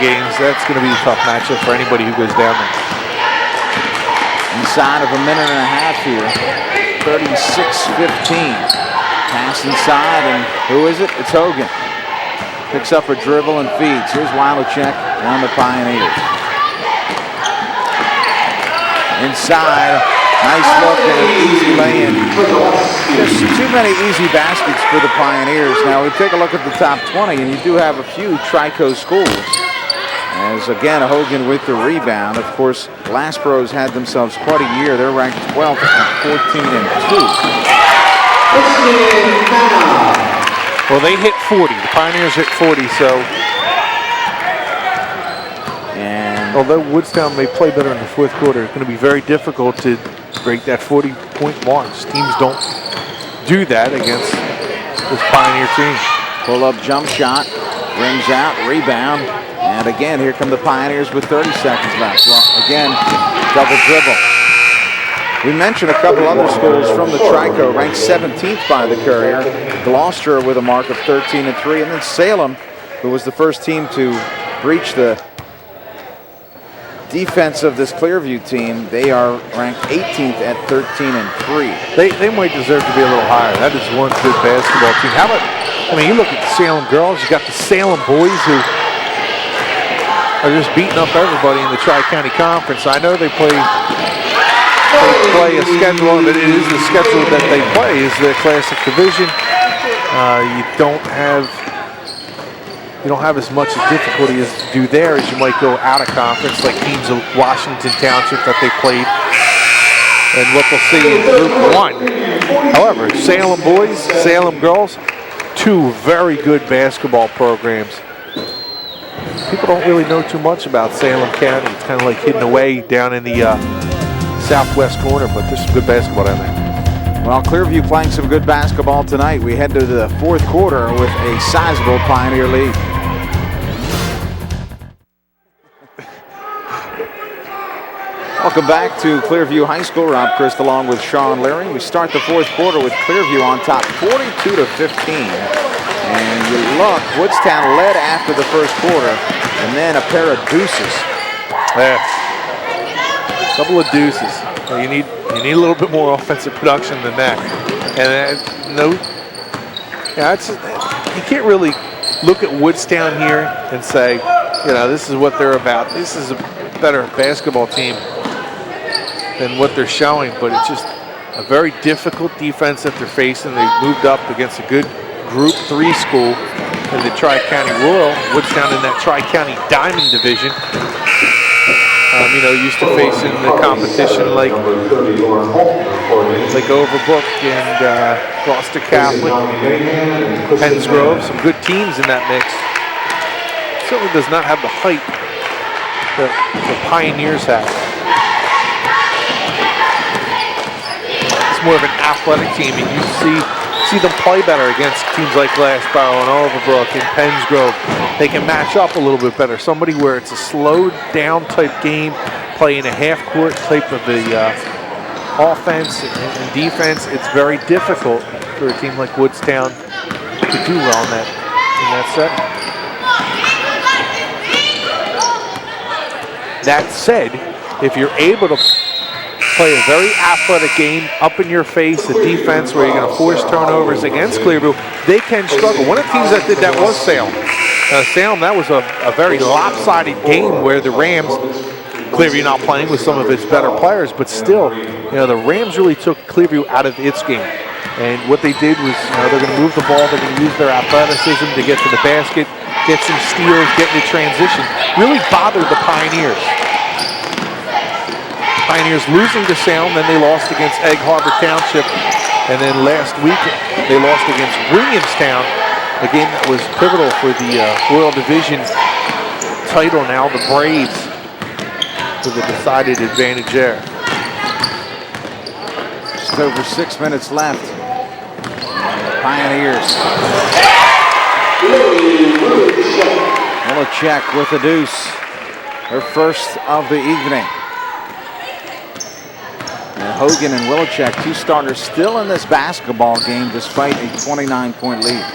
games. That's going to be a tough matchup for anybody who goes down there. Inside of a minute and a half here, 36-15. Pass inside, and who is it? It's Hogan. Picks up a dribble and feeds. Here's Wileczek on the Pioneers. Inside, nice look and an easy lay-in. There's too many easy baskets for the Pioneers. Now we take a look at the top 20, and you do have a few Trico schools. As again, Hogan with the rebound. Of course, Glassboro's had themselves quite a year. They're ranked 12th at 14-2. Well, they hit 40. The Pioneers hit 40, so. And although Woodstown may play better in the fourth quarter, it's going to be very difficult to break that 40-point mark. Teams don't do that against this Pioneer team. Pull-up jump shot, rims out, rebound, and again, here come the Pioneers with 30 seconds left. Well, again, double dribble. We mentioned a couple other schools from the Trico, ranked 17th by the Courier. Gloucester with a mark of 13-3, and then Salem, who was the first team to breach the defense of this Clearview team, they are ranked 18th at 13-3. They might deserve to be a little higher. That is one good basketball team. How about, I mean, you look at the Salem girls, you got the Salem boys who are just beating up everybody in the Tri-County Conference. I know they play a schedule, but it is the schedule that they play is the Classic Division. You don't have as much difficulty as to do there as you might go out of conference, like teams of Washington Township that they played, and what they'll see in Group 1. However, Salem boys, Salem girls, two very good basketball programs. People don't really know too much about Salem County. It's kind of like hidden away down in the southwest corner, but there's some good basketball down there. Well, Clearview playing some good basketball tonight. We head to the fourth quarter with a sizable Pioneer lead. Welcome back to Clearview High School. Rob Christ along with Shawn Leary. We start the fourth quarter with Clearview on top 42-15. And you look, Woodstown led after the first quarter, and then a pair of deuces. Yeah. A couple of deuces. Well, you need a little bit more offensive production than that. And you can't really look at Woodstown here and say, this is what they're about. This is a better basketball team than what they're showing, but it's just a very difficult defense that they're facing. They've moved up against a good Group 3 school in the Tri-County Royal. Woodstown in that Tri-County Diamond Division. Used to facing the competition like Overbrook and Gloucester Catholic, Penns Grove, some good teams in that mix. Certainly does not have the height that the Pioneers have. It's more of an athletic team, and you see them play better against teams like Glassboro and Overbrook and Penns Grove. They can match up a little bit better. Somebody where it's a slowed down type game, playing a half-court type of the offense and defense. It's very difficult for a team like Woodstown to do well in that setting. That said, if you're able to play a very athletic game, up in your face, a defense where you're going to force turnovers against Clearview, they can struggle. One of the teams that did that was Salem. Salem, that was a very lopsided game where the Rams, Clearview not playing with some of its better players, but still, the Rams really took Clearview out of its game. And what they did was, they're going to move the ball, they're going to use their athleticism to get to the basket, get some steals, get into transition. Really bothered the Pioneers. Pioneers losing to Salem, then they lost against Egg Harbor Township, and then last week they lost against Williamstown, a game that was pivotal for the Royal Division title. Now the Braves with a decided advantage there. Just over 6 minutes left. Pioneers. Wileczek with a deuce. Her first of the evening. And Hogan and Wileczek, two starters, still in this basketball game despite a 29-point lead.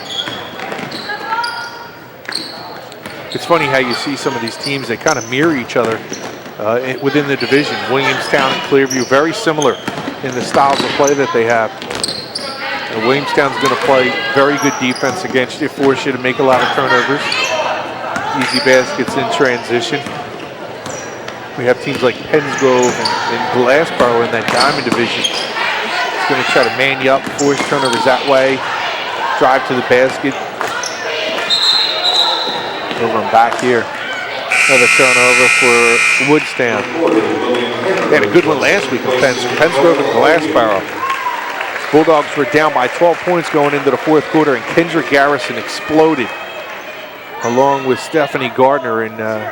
It's funny how you see some of these teams, they kind of mirror each other within the division. Williamstown and Clearview, very similar in the styles of play that they have. And Williamstown's going to play very good defense against you, force you to make a lot of turnovers. Easy baskets in transition. We have teams like Penns Grove and Glassboro in that Diamond Division. It's going to try to man you up, force turnovers that way, drive to the basket. Over and back here. Another turnover for Woodstown. They had a good one last week with Penns Grove and Glassboro. Bulldogs were down by 12 points going into the fourth quarter, and Kendra Garrison exploded along with Stephanie Gardner in the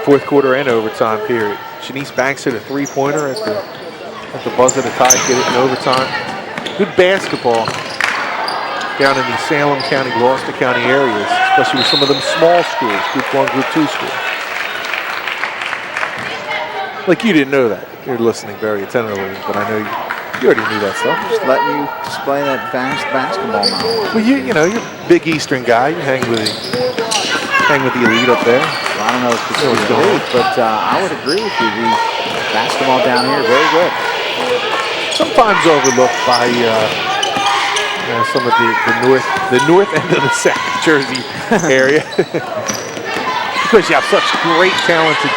fourth quarter and overtime period. Shanice Banks hit a three-pointer at the buzzer to tie, get it in overtime. Good basketball down in the Salem County, Gloucester County areas, especially with some of them small schools, Group 1, Group 2 schools. Like, you didn't know that. You're listening very attentively, but I know you already knew that stuff. Just letting you display that vast basketball knowledge. Well, you're a big Eastern guy. You hang with the elite up there. I don't know if it's elite, but I would agree with you. The basketball down here, very good. Sometimes overlooked by some of the north end of the South Jersey area, because you have such great talented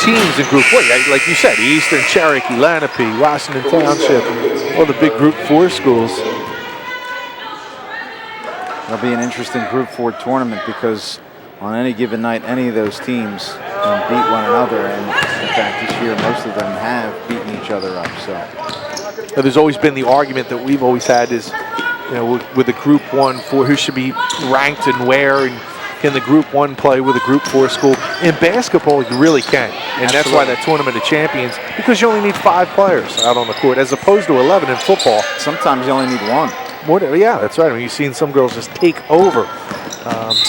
teams in Group 4. Like you said, Eastern, Cherokee, Lenape, Washington Township, all the big Group 4 schools. It'll be an interesting Group 4 tournament because on any given night, any of those teams can beat one another. And in fact, this year, most of them have beaten each other up. So There's always been the argument that we've always had is, with the Group 1 for who should be ranked and where, and can the Group 1 play with a Group 4 school? In basketball, you really can. And that's why that Tournament of Champions, because you only need 5 players out on the court, as opposed to 11 in football. Sometimes you only need 1. Yeah, that's right. I mean, you've seen some girls just take over,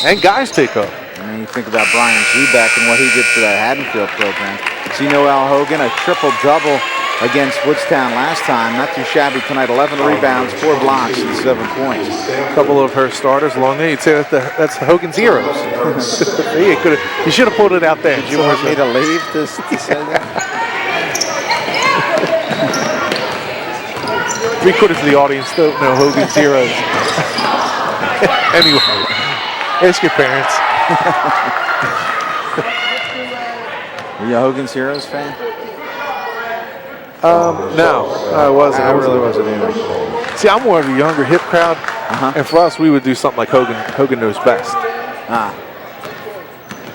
and guys take over. And then you think about Brian Zuback and what he did for that Haddonfield program. See Noelle Hogan, a triple-double against Woodstown last time. Not too shabby tonight. 11 rebounds, 4 blocks, and 7 points. A couple of her starters along there. You'd say that's Hogan's heroes. You should have pulled it out there. Did you want me to leave to say that? 3/4 of the audience don't know Hogan's heroes. Anyway, ask your parents. Are you a Hogan's Heroes fan? No, I wasn't. I really wasn't either. See, I'm more of a younger, hip crowd, and for us, we would do something like Hogan Knows Best. I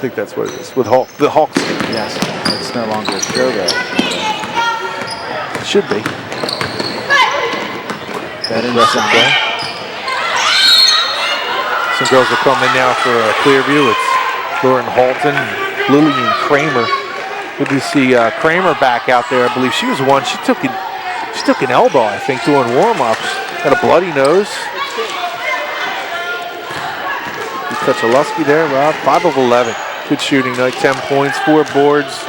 think that's what it is with the Hawks. Yes, it's no longer a show though. It should be. That inside. Some girls are coming now for Clearview. It's Lauren Halton, Lillian Kramer. Good to see Kramer back out there. I believe she was one. She took an elbow, I think, doing warm-ups. Got a bloody nose. Toczyłowski there, Rob. 5 of 11. Good shooting night. 10 points, 4 boards.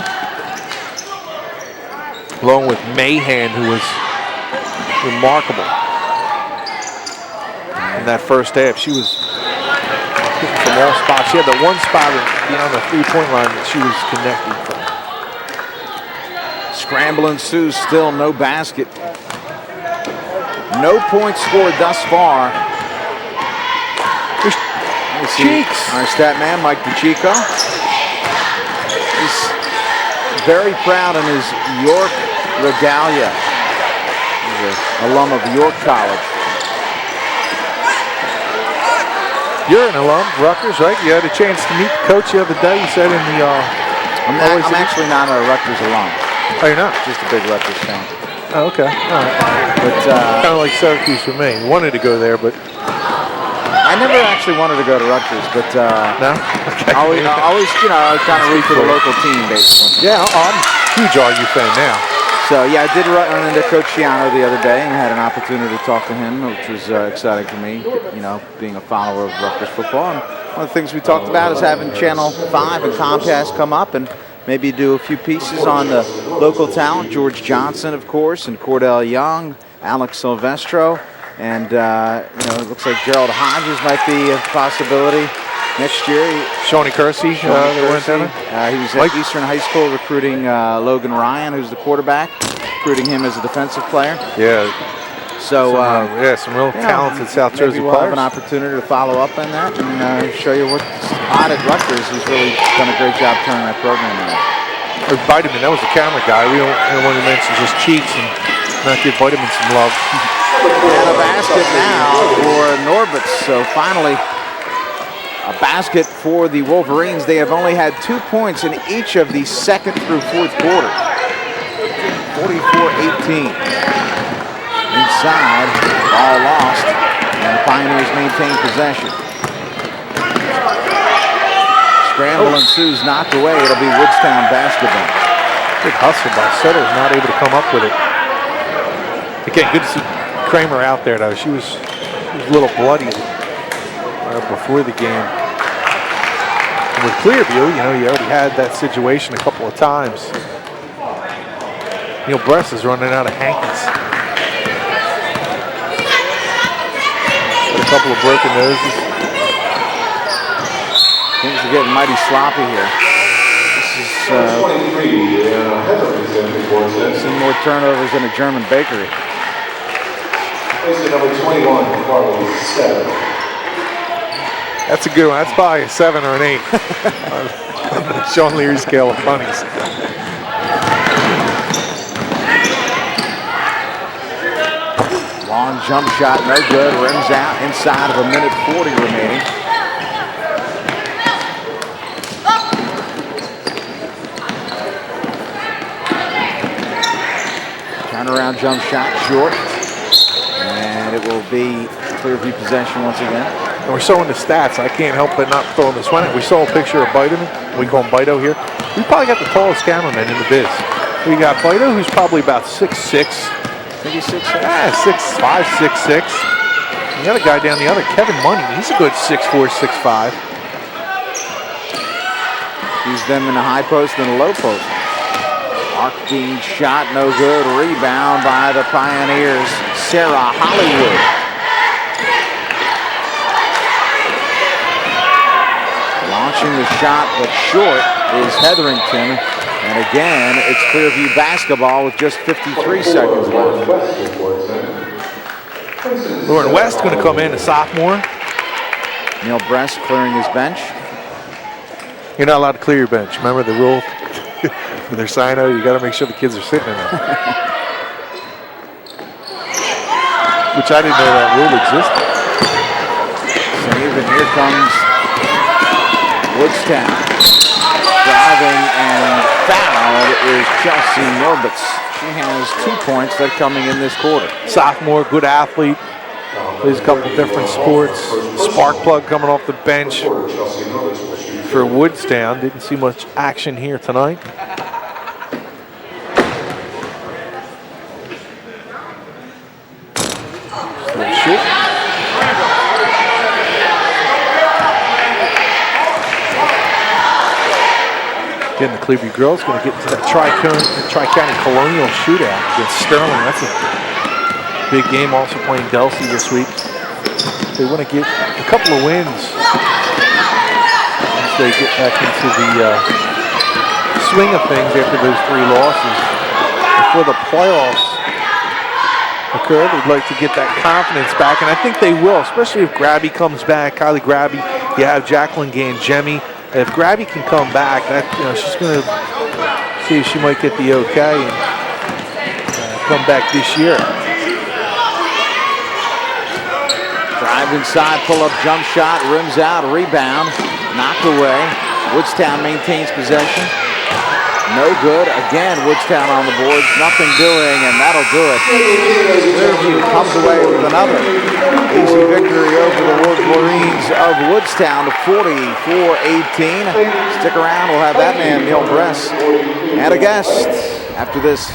Along with Mahan, who was remarkable in that first half. She was hitting from all spots. She had that one spot beyond the 3-point line that she was connecting from. Scramble ensues, still no basket. No points scored thus far. Cheeks. Our stat man, Mike DeChico. He's very proud in his York regalia. He's an alum of York College. You're an alum, Rutgers, right? You had a chance to meet the coach the other day. You said in the. I'm actually not a Rutgers alum. Oh, you're not? Just a big Rutgers fan. Oh, okay. All right. But kind of like Syracuse for me. Wanted to go there, but. I never actually wanted to go to Rutgers, but no? Okay. I always, I kind of root for the local team, basically. Yeah, I'm a huge RU fan now. So, yeah, I did run into Coach Shiano the other day and had an opportunity to talk to him, which was exciting for me, being a follower of Rutgers football. And one of the things we talked about is having Channel 5 and Comcast come up and maybe do a few pieces on the local talent. George Johnson, of course, and Cordell Young, Alex Silvestro. And, it looks like Gerald Hodges might be a possibility next year. Shawnee Kersey. He was at Eastern High School recruiting Logan Ryan, who's the quarterback, recruiting him as a defensive player. Yeah. So, some real talented South Jersey we'll players. have an opportunity to follow up on that and show you what's hot at Rutgers. He's really done a great job turning that program around. Vitamin, that was the camera guy. We don't want to mention just cheeks and not give Vitamin some love. And a basket now for Norbitz. So finally, a basket for the Wolverines. They have only had 2 points in each of the second through fourth quarter. 44-18. Inside, ball lost, and the Pioneers maintain possession. Scramble ensues, knocked away. It'll be Woodstown basketball. Big hustle by Sutter, not able to come up with it. Again, good to see Kramer out there, though. She was a little bloody before the game. And with Clearview, you already had that situation a couple of times. Neil Bress is running out of hankies. A couple of broken noses. Things are getting mighty sloppy here. This is some more turnovers than a German bakery. Number 21, Carly, 7. That's a good one. That's probably a 7 or an 8 on the Shawn Leary scale of funnies. Long jump shot, no good. Rims out inside of 1:40 remaining. Turnaround jump shot, short. And it will be Clearview possession once again. And we're showing the stats. I can't help but not throwing this one. We saw a picture of Biden. We call him Bido here. We probably got the tallest cameraman in the biz. We got Bido, who's probably about 6'6". Maybe 6'6". Yeah, 6'5", 6'6". The other guy down the other, Kevin Money, he's a good 6'4", 6'5". Use them in the high post and the low post. Arcing shot, no good. Rebound by the Pioneers, Sarah Hollywood. Launching the shot, but short is Hetherington. And again, it's Clearview basketball with just 53 seconds left. Lauren West going to come in, a sophomore. Neil Bress clearing his bench. You're not allowed to clear your bench. Remember the rule? With their sign out, you got to make sure the kids are sitting in there. Which I didn't know that rule existed. Save, and here comes Woodstown. Driving and fouled is Chelsea Norbitz. She has 2 points that are coming in this quarter. Sophomore, good athlete. Plays a couple different sports. Spark plug coming off the bench for Woodstown. Didn't see much action here tonight. Little shoot. Again, the Clearview girls going to get into that Tri-County Colonial shootout against Sterling. That's a big game. Also playing Delsey this week. They want to get a couple of wins once they get back into the swing of things after those 3 losses. Before the playoffs occur, they'd like to get that confidence back, and I think they will, especially if Grabby comes back. Kylie Grabby, you have Jacqueline Gay and Jemmy. If Grabby can come back, that, she's going to see if she might get the okay and come back this year. Drive inside, pull-up jump shot, rims out, rebound, knocked away. Woodstown maintains possession. No good. Again, Woodstown on the boards, nothing doing, and that'll do it. Clearview comes away with another easy victory over the Wolverines of Woodstown, 44-18. Stick around, we'll have that man, Neil Bress, and a guest after this.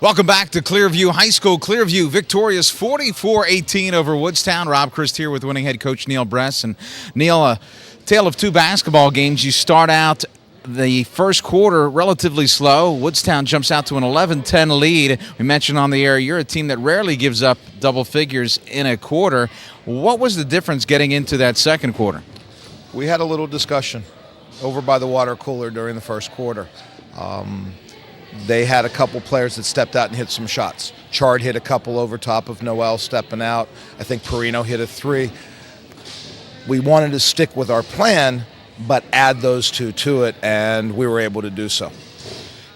Welcome back to Clearview High School. Clearview victorious 44-18 over Woodstown. Rob Christ here with winning head coach Neil Bress. And Neil, a tale of 2 basketball games. You start out the first quarter relatively slow. Woodstown jumps out to an 11-10 lead. We mentioned on the air, you're a team that rarely gives up double figures in a quarter. What was the difference getting into that second quarter? We had a little discussion over by the water cooler during the first quarter. They had a couple players that stepped out and hit some shots. Chard hit a couple over top of Noelle stepping out. I think Perino hit a 3. We wanted to stick with our plan, but add those 2 to it, and we were able to do so.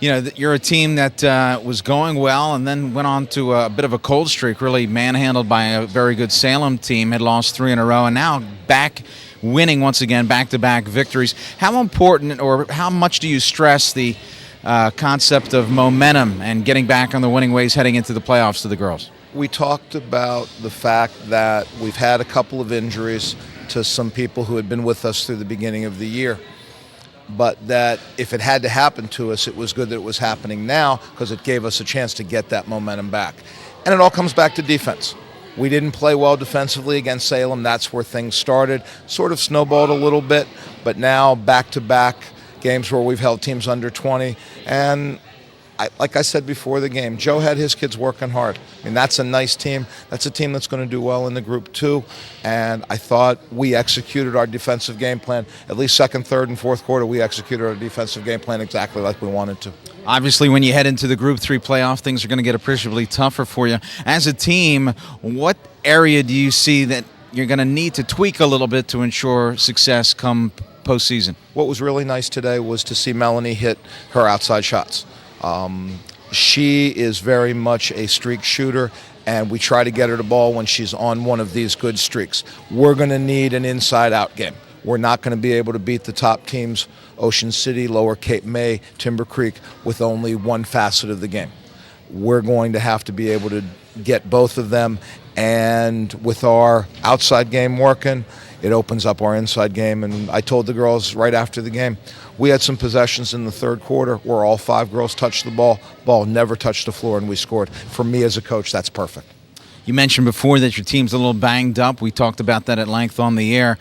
You're a team that was going well and then went on to a bit of a cold streak, really manhandled by a very good Salem team, had lost 3 in a row, and now back winning once again, back-to-back victories. How important or how much do you stress the concept of momentum and getting back on the winning ways heading into the playoffs to the girls? We talked about the fact that we've had a couple of injuries to some people who had been with us through the beginning of the year, but that if it had to happen to us, it was good that it was happening now because it gave us a chance to get that momentum back. And it all comes back to defense. We didn't play well defensively against Salem. That's where things started. Sort of snowballed a little bit, but now back-to-back games where we've held teams under 20. And like I said before the game, Joe had his kids working hard. I mean, that's a nice team. That's a team that's going to do well in the group too. And I thought we executed our defensive game plan. At least second, third, and fourth quarter, we executed our defensive game plan exactly like we wanted to. Obviously, when you head into the Group 3 playoff, things are going to get appreciably tougher for you. As a team, what area do you see that you're going to need to tweak a little bit to ensure success come postseason? What was really nice today was to see Melanie hit her outside shots. She is very much a streak shooter, and we try to get her the ball when she's on one of these good streaks. We're going to need an inside-out game. We're not going to be able to beat the top teams, Ocean City, Lower Cape May, Timber Creek, with only one facet of the game. We're going to have to be able to get both of them, and with our outside game working, it opens up our inside game. And I told the girls right after the game, we had some possessions in the third quarter where all 5 girls touched the ball never touched the floor, and we scored. For me as a coach, that's perfect. You mentioned before that your team's a little banged up. We talked about that at length on the air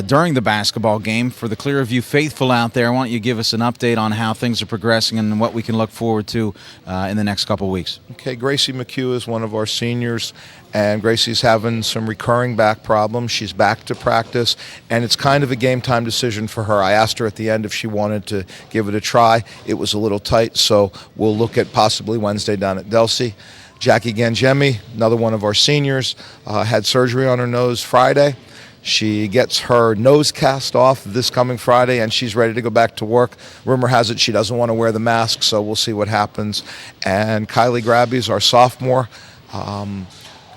during the basketball game. For the Clearview faithful out there, why don't you give us an update on how things are progressing and what we can look forward to in the next couple of weeks? Okay, Gracie McHugh is one of our seniors, and Gracie's having some recurring back problems. She's back to practice, and it's kind of a game-time decision for her. I asked her at the end if she wanted to give it a try. It was a little tight, so we'll look at possibly Wednesday down at Delsey. Jackie Gangemi, another one of our seniors, had surgery on her nose Friday. She gets her nose cast off this coming Friday, and she's ready to go back to work. Rumor has it she doesn't want to wear the mask, so we'll see what happens. And Kylie Grabby's our sophomore,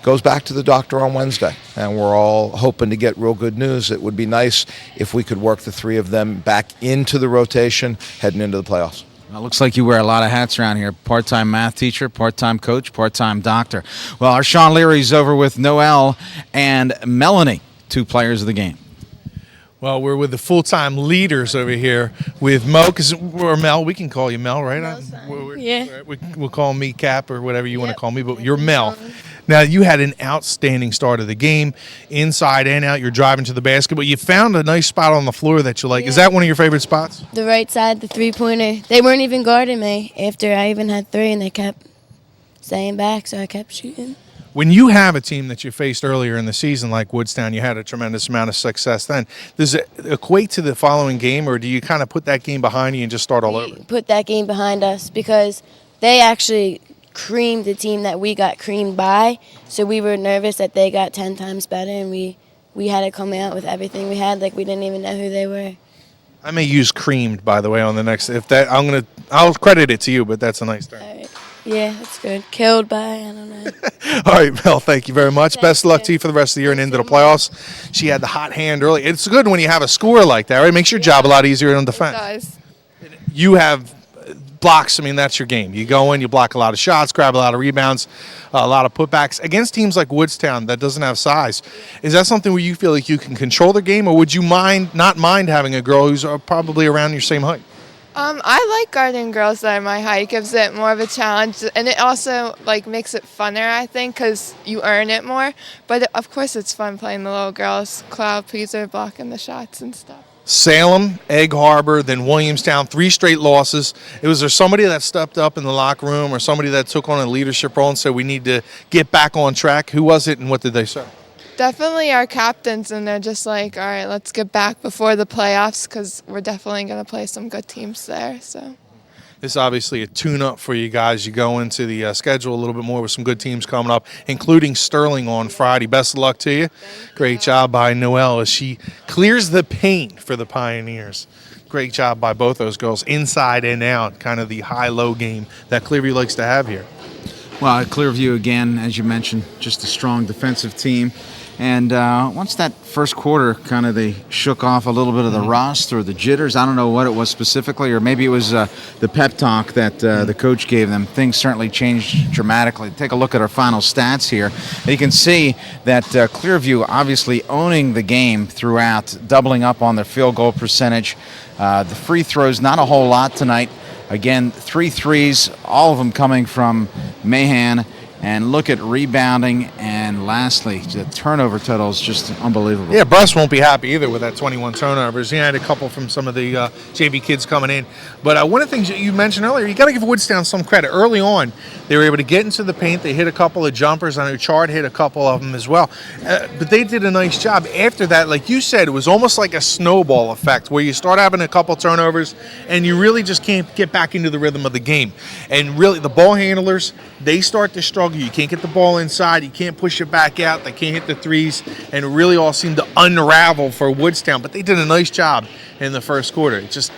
goes back to the doctor on Wednesday, and we're all hoping to get real good news. It would be nice if we could work the 3 of them back into the rotation heading into the playoffs. Well, it looks like you wear a lot of hats around here. Part-time math teacher, part-time coach, part-time doctor. Well, our Shawn Leary's over with Noelle and Melanie, 2 players of the game. Well, we're with the full-time leaders over here with Mo, or Mel. We can call you Mel, right? Yeah. We'll call me Cap or whatever you want to call me, but you're Mel. Now, you had an outstanding start of the game, inside and out. You're driving to the basket, but you found a nice spot on the floor that you like. Yeah. Is that one of your favorite spots? The right side, the three-pointer. They weren't even guarding me after I even had 3, and they kept staying back, so I kept shooting. When you have a team that you faced earlier in the season like Woodstown, you had a tremendous amount of success then. Does it equate to the following game, or do you kind of put that game behind you and just start all over? Put that game behind us because they actually creamed the team that we got creamed by, so we were nervous that they got 10 times better, and we had to come out with everything we had like we didn't even know who they were. I may use creamed, by the way, on the next. I'll credit it to you, but that's a nice term. All right. Yeah, that's good. Killed by, I don't know. All right, Mel, thank you very much. Best of luck to you for the rest of the year and Thanks into the so much. playoffs. She had the hot hand early. It's good when you have a score like that, right? It makes your job a lot easier on defense. It does. You have blocks. I mean, that's your game. You go in, you block a lot of shots, grab a lot of rebounds, a lot of putbacks. Against teams like Woodstown that doesn't have size, is that something where you feel like you can control the game, or would you not mind having a girl who's probably around your same height? I like guarding girls that are my height. It gives it more of a challenge, and it also makes it funner, I think, because you earn it more. But of course, it's fun playing the little girls. Cloud pleaser, blocking the shots and stuff. Salem, Egg Harbor, then Williamstown, 3 straight losses. Was there somebody that stepped up in the locker room, or somebody that took on a leadership role and said we need to get back on track? Who was it, and what did they say? Definitely our captains, and they're just like, all right, let's get back before the playoffs because we're definitely going to play some good teams there. So This is obviously a tune-up for you guys. You go into the schedule a little bit more with some good teams coming up, including Sterling on Friday. Best of luck to you. Great job by Noelle as she clears the paint for the Pioneers. Great job by both those girls, inside and out, kind of the high-low game that Clearview likes to have here. Well, Clearview, again, as you mentioned, just a strong defensive team. And once that first quarter, kind of they shook off a little bit of the rust or the jitters. I don't know what it was specifically, or maybe it was the pep talk that the coach gave them. Things certainly changed dramatically. Take a look at our final stats here. You can see that Clearview obviously owning the game throughout, doubling up on their field goal percentage. The free throws, not a whole lot tonight. Again, 3 threes, all of them coming from Mahan And look at rebounding, and lastly, the turnover total is just unbelievable. Yeah, Bress won't be happy either with that 21 turnovers. He had a couple from some of the JV kids coming in. But one of the things that you mentioned earlier, you got to give Woodstown some credit. Early on, they were able to get into the paint. They hit a couple of jumpers. I know Chard hit a couple of them as well. But they did a nice job. After that, like you said, it was almost like a snowball effect where you start having a couple turnovers and you really just can't get back into the rhythm of the game. And really, the ball handlers, they start to struggle. You can't get the ball inside. You can't push it back out. They can't hit the threes. And it really all seemed to unravel for Woodstown. But they did a nice job in the first quarter. It just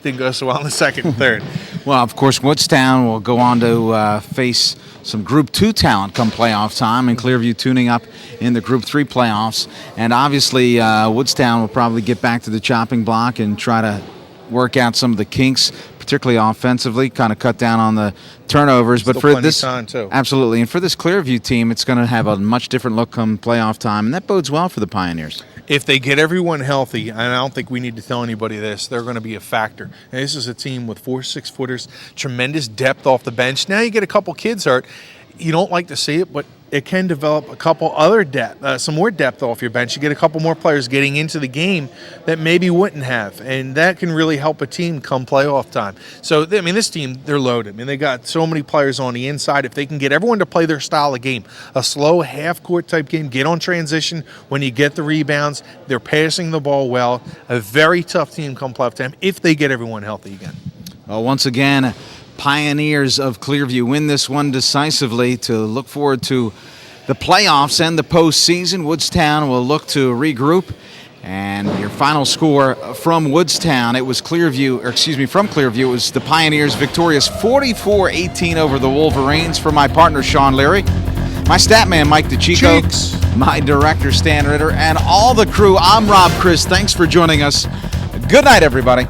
didn't go so well in the second and third. Well, of course, Woodstown will go on to face some Group 2 talent come playoff time, and Clearview tuning up in the Group 3 playoffs. And obviously, Woodstown will probably get back to the chopping block and try to work out some of the kinks, particularly offensively, kind of cut down on the turnovers. Still but for plenty this, time, too. Absolutely, and for this Clearview team, it's going to have a much different look come playoff time, and that bodes well for the Pioneers. If they get everyone healthy, and I don't think we need to tell anybody this, they're going to be a factor. And this is a team with 4 6-footers, tremendous depth off the bench. Now you get a couple kids hurt. You don't like to see it, but it can develop a couple other depth, some more depth off your bench. You get a couple more players getting into the game that maybe wouldn't have, and that can really help a team come playoff time. So, I mean, this team, they're loaded. I mean, they got so many players on the inside. If they can get everyone to play their style of game, a slow half-court type game, get on transition when you get the rebounds, they're passing the ball well. A very tough team come playoff time if they get everyone healthy again. Well, once again, Pioneers of Clearview win this one decisively. To look forward to the playoffs and the postseason, Woodstown will look to regroup. And your final score from Woodstown, it was Clearview, or excuse me, from Clearview, it was the Pioneers victorious 44-18 over the Wolverines. For my partner, Shawn Leary, my stat man, Mike DeChico, Cheeks. my director, Stan Ritter, and all the crew, I'm Rob Chris. Thanks for joining us. Good night, everybody.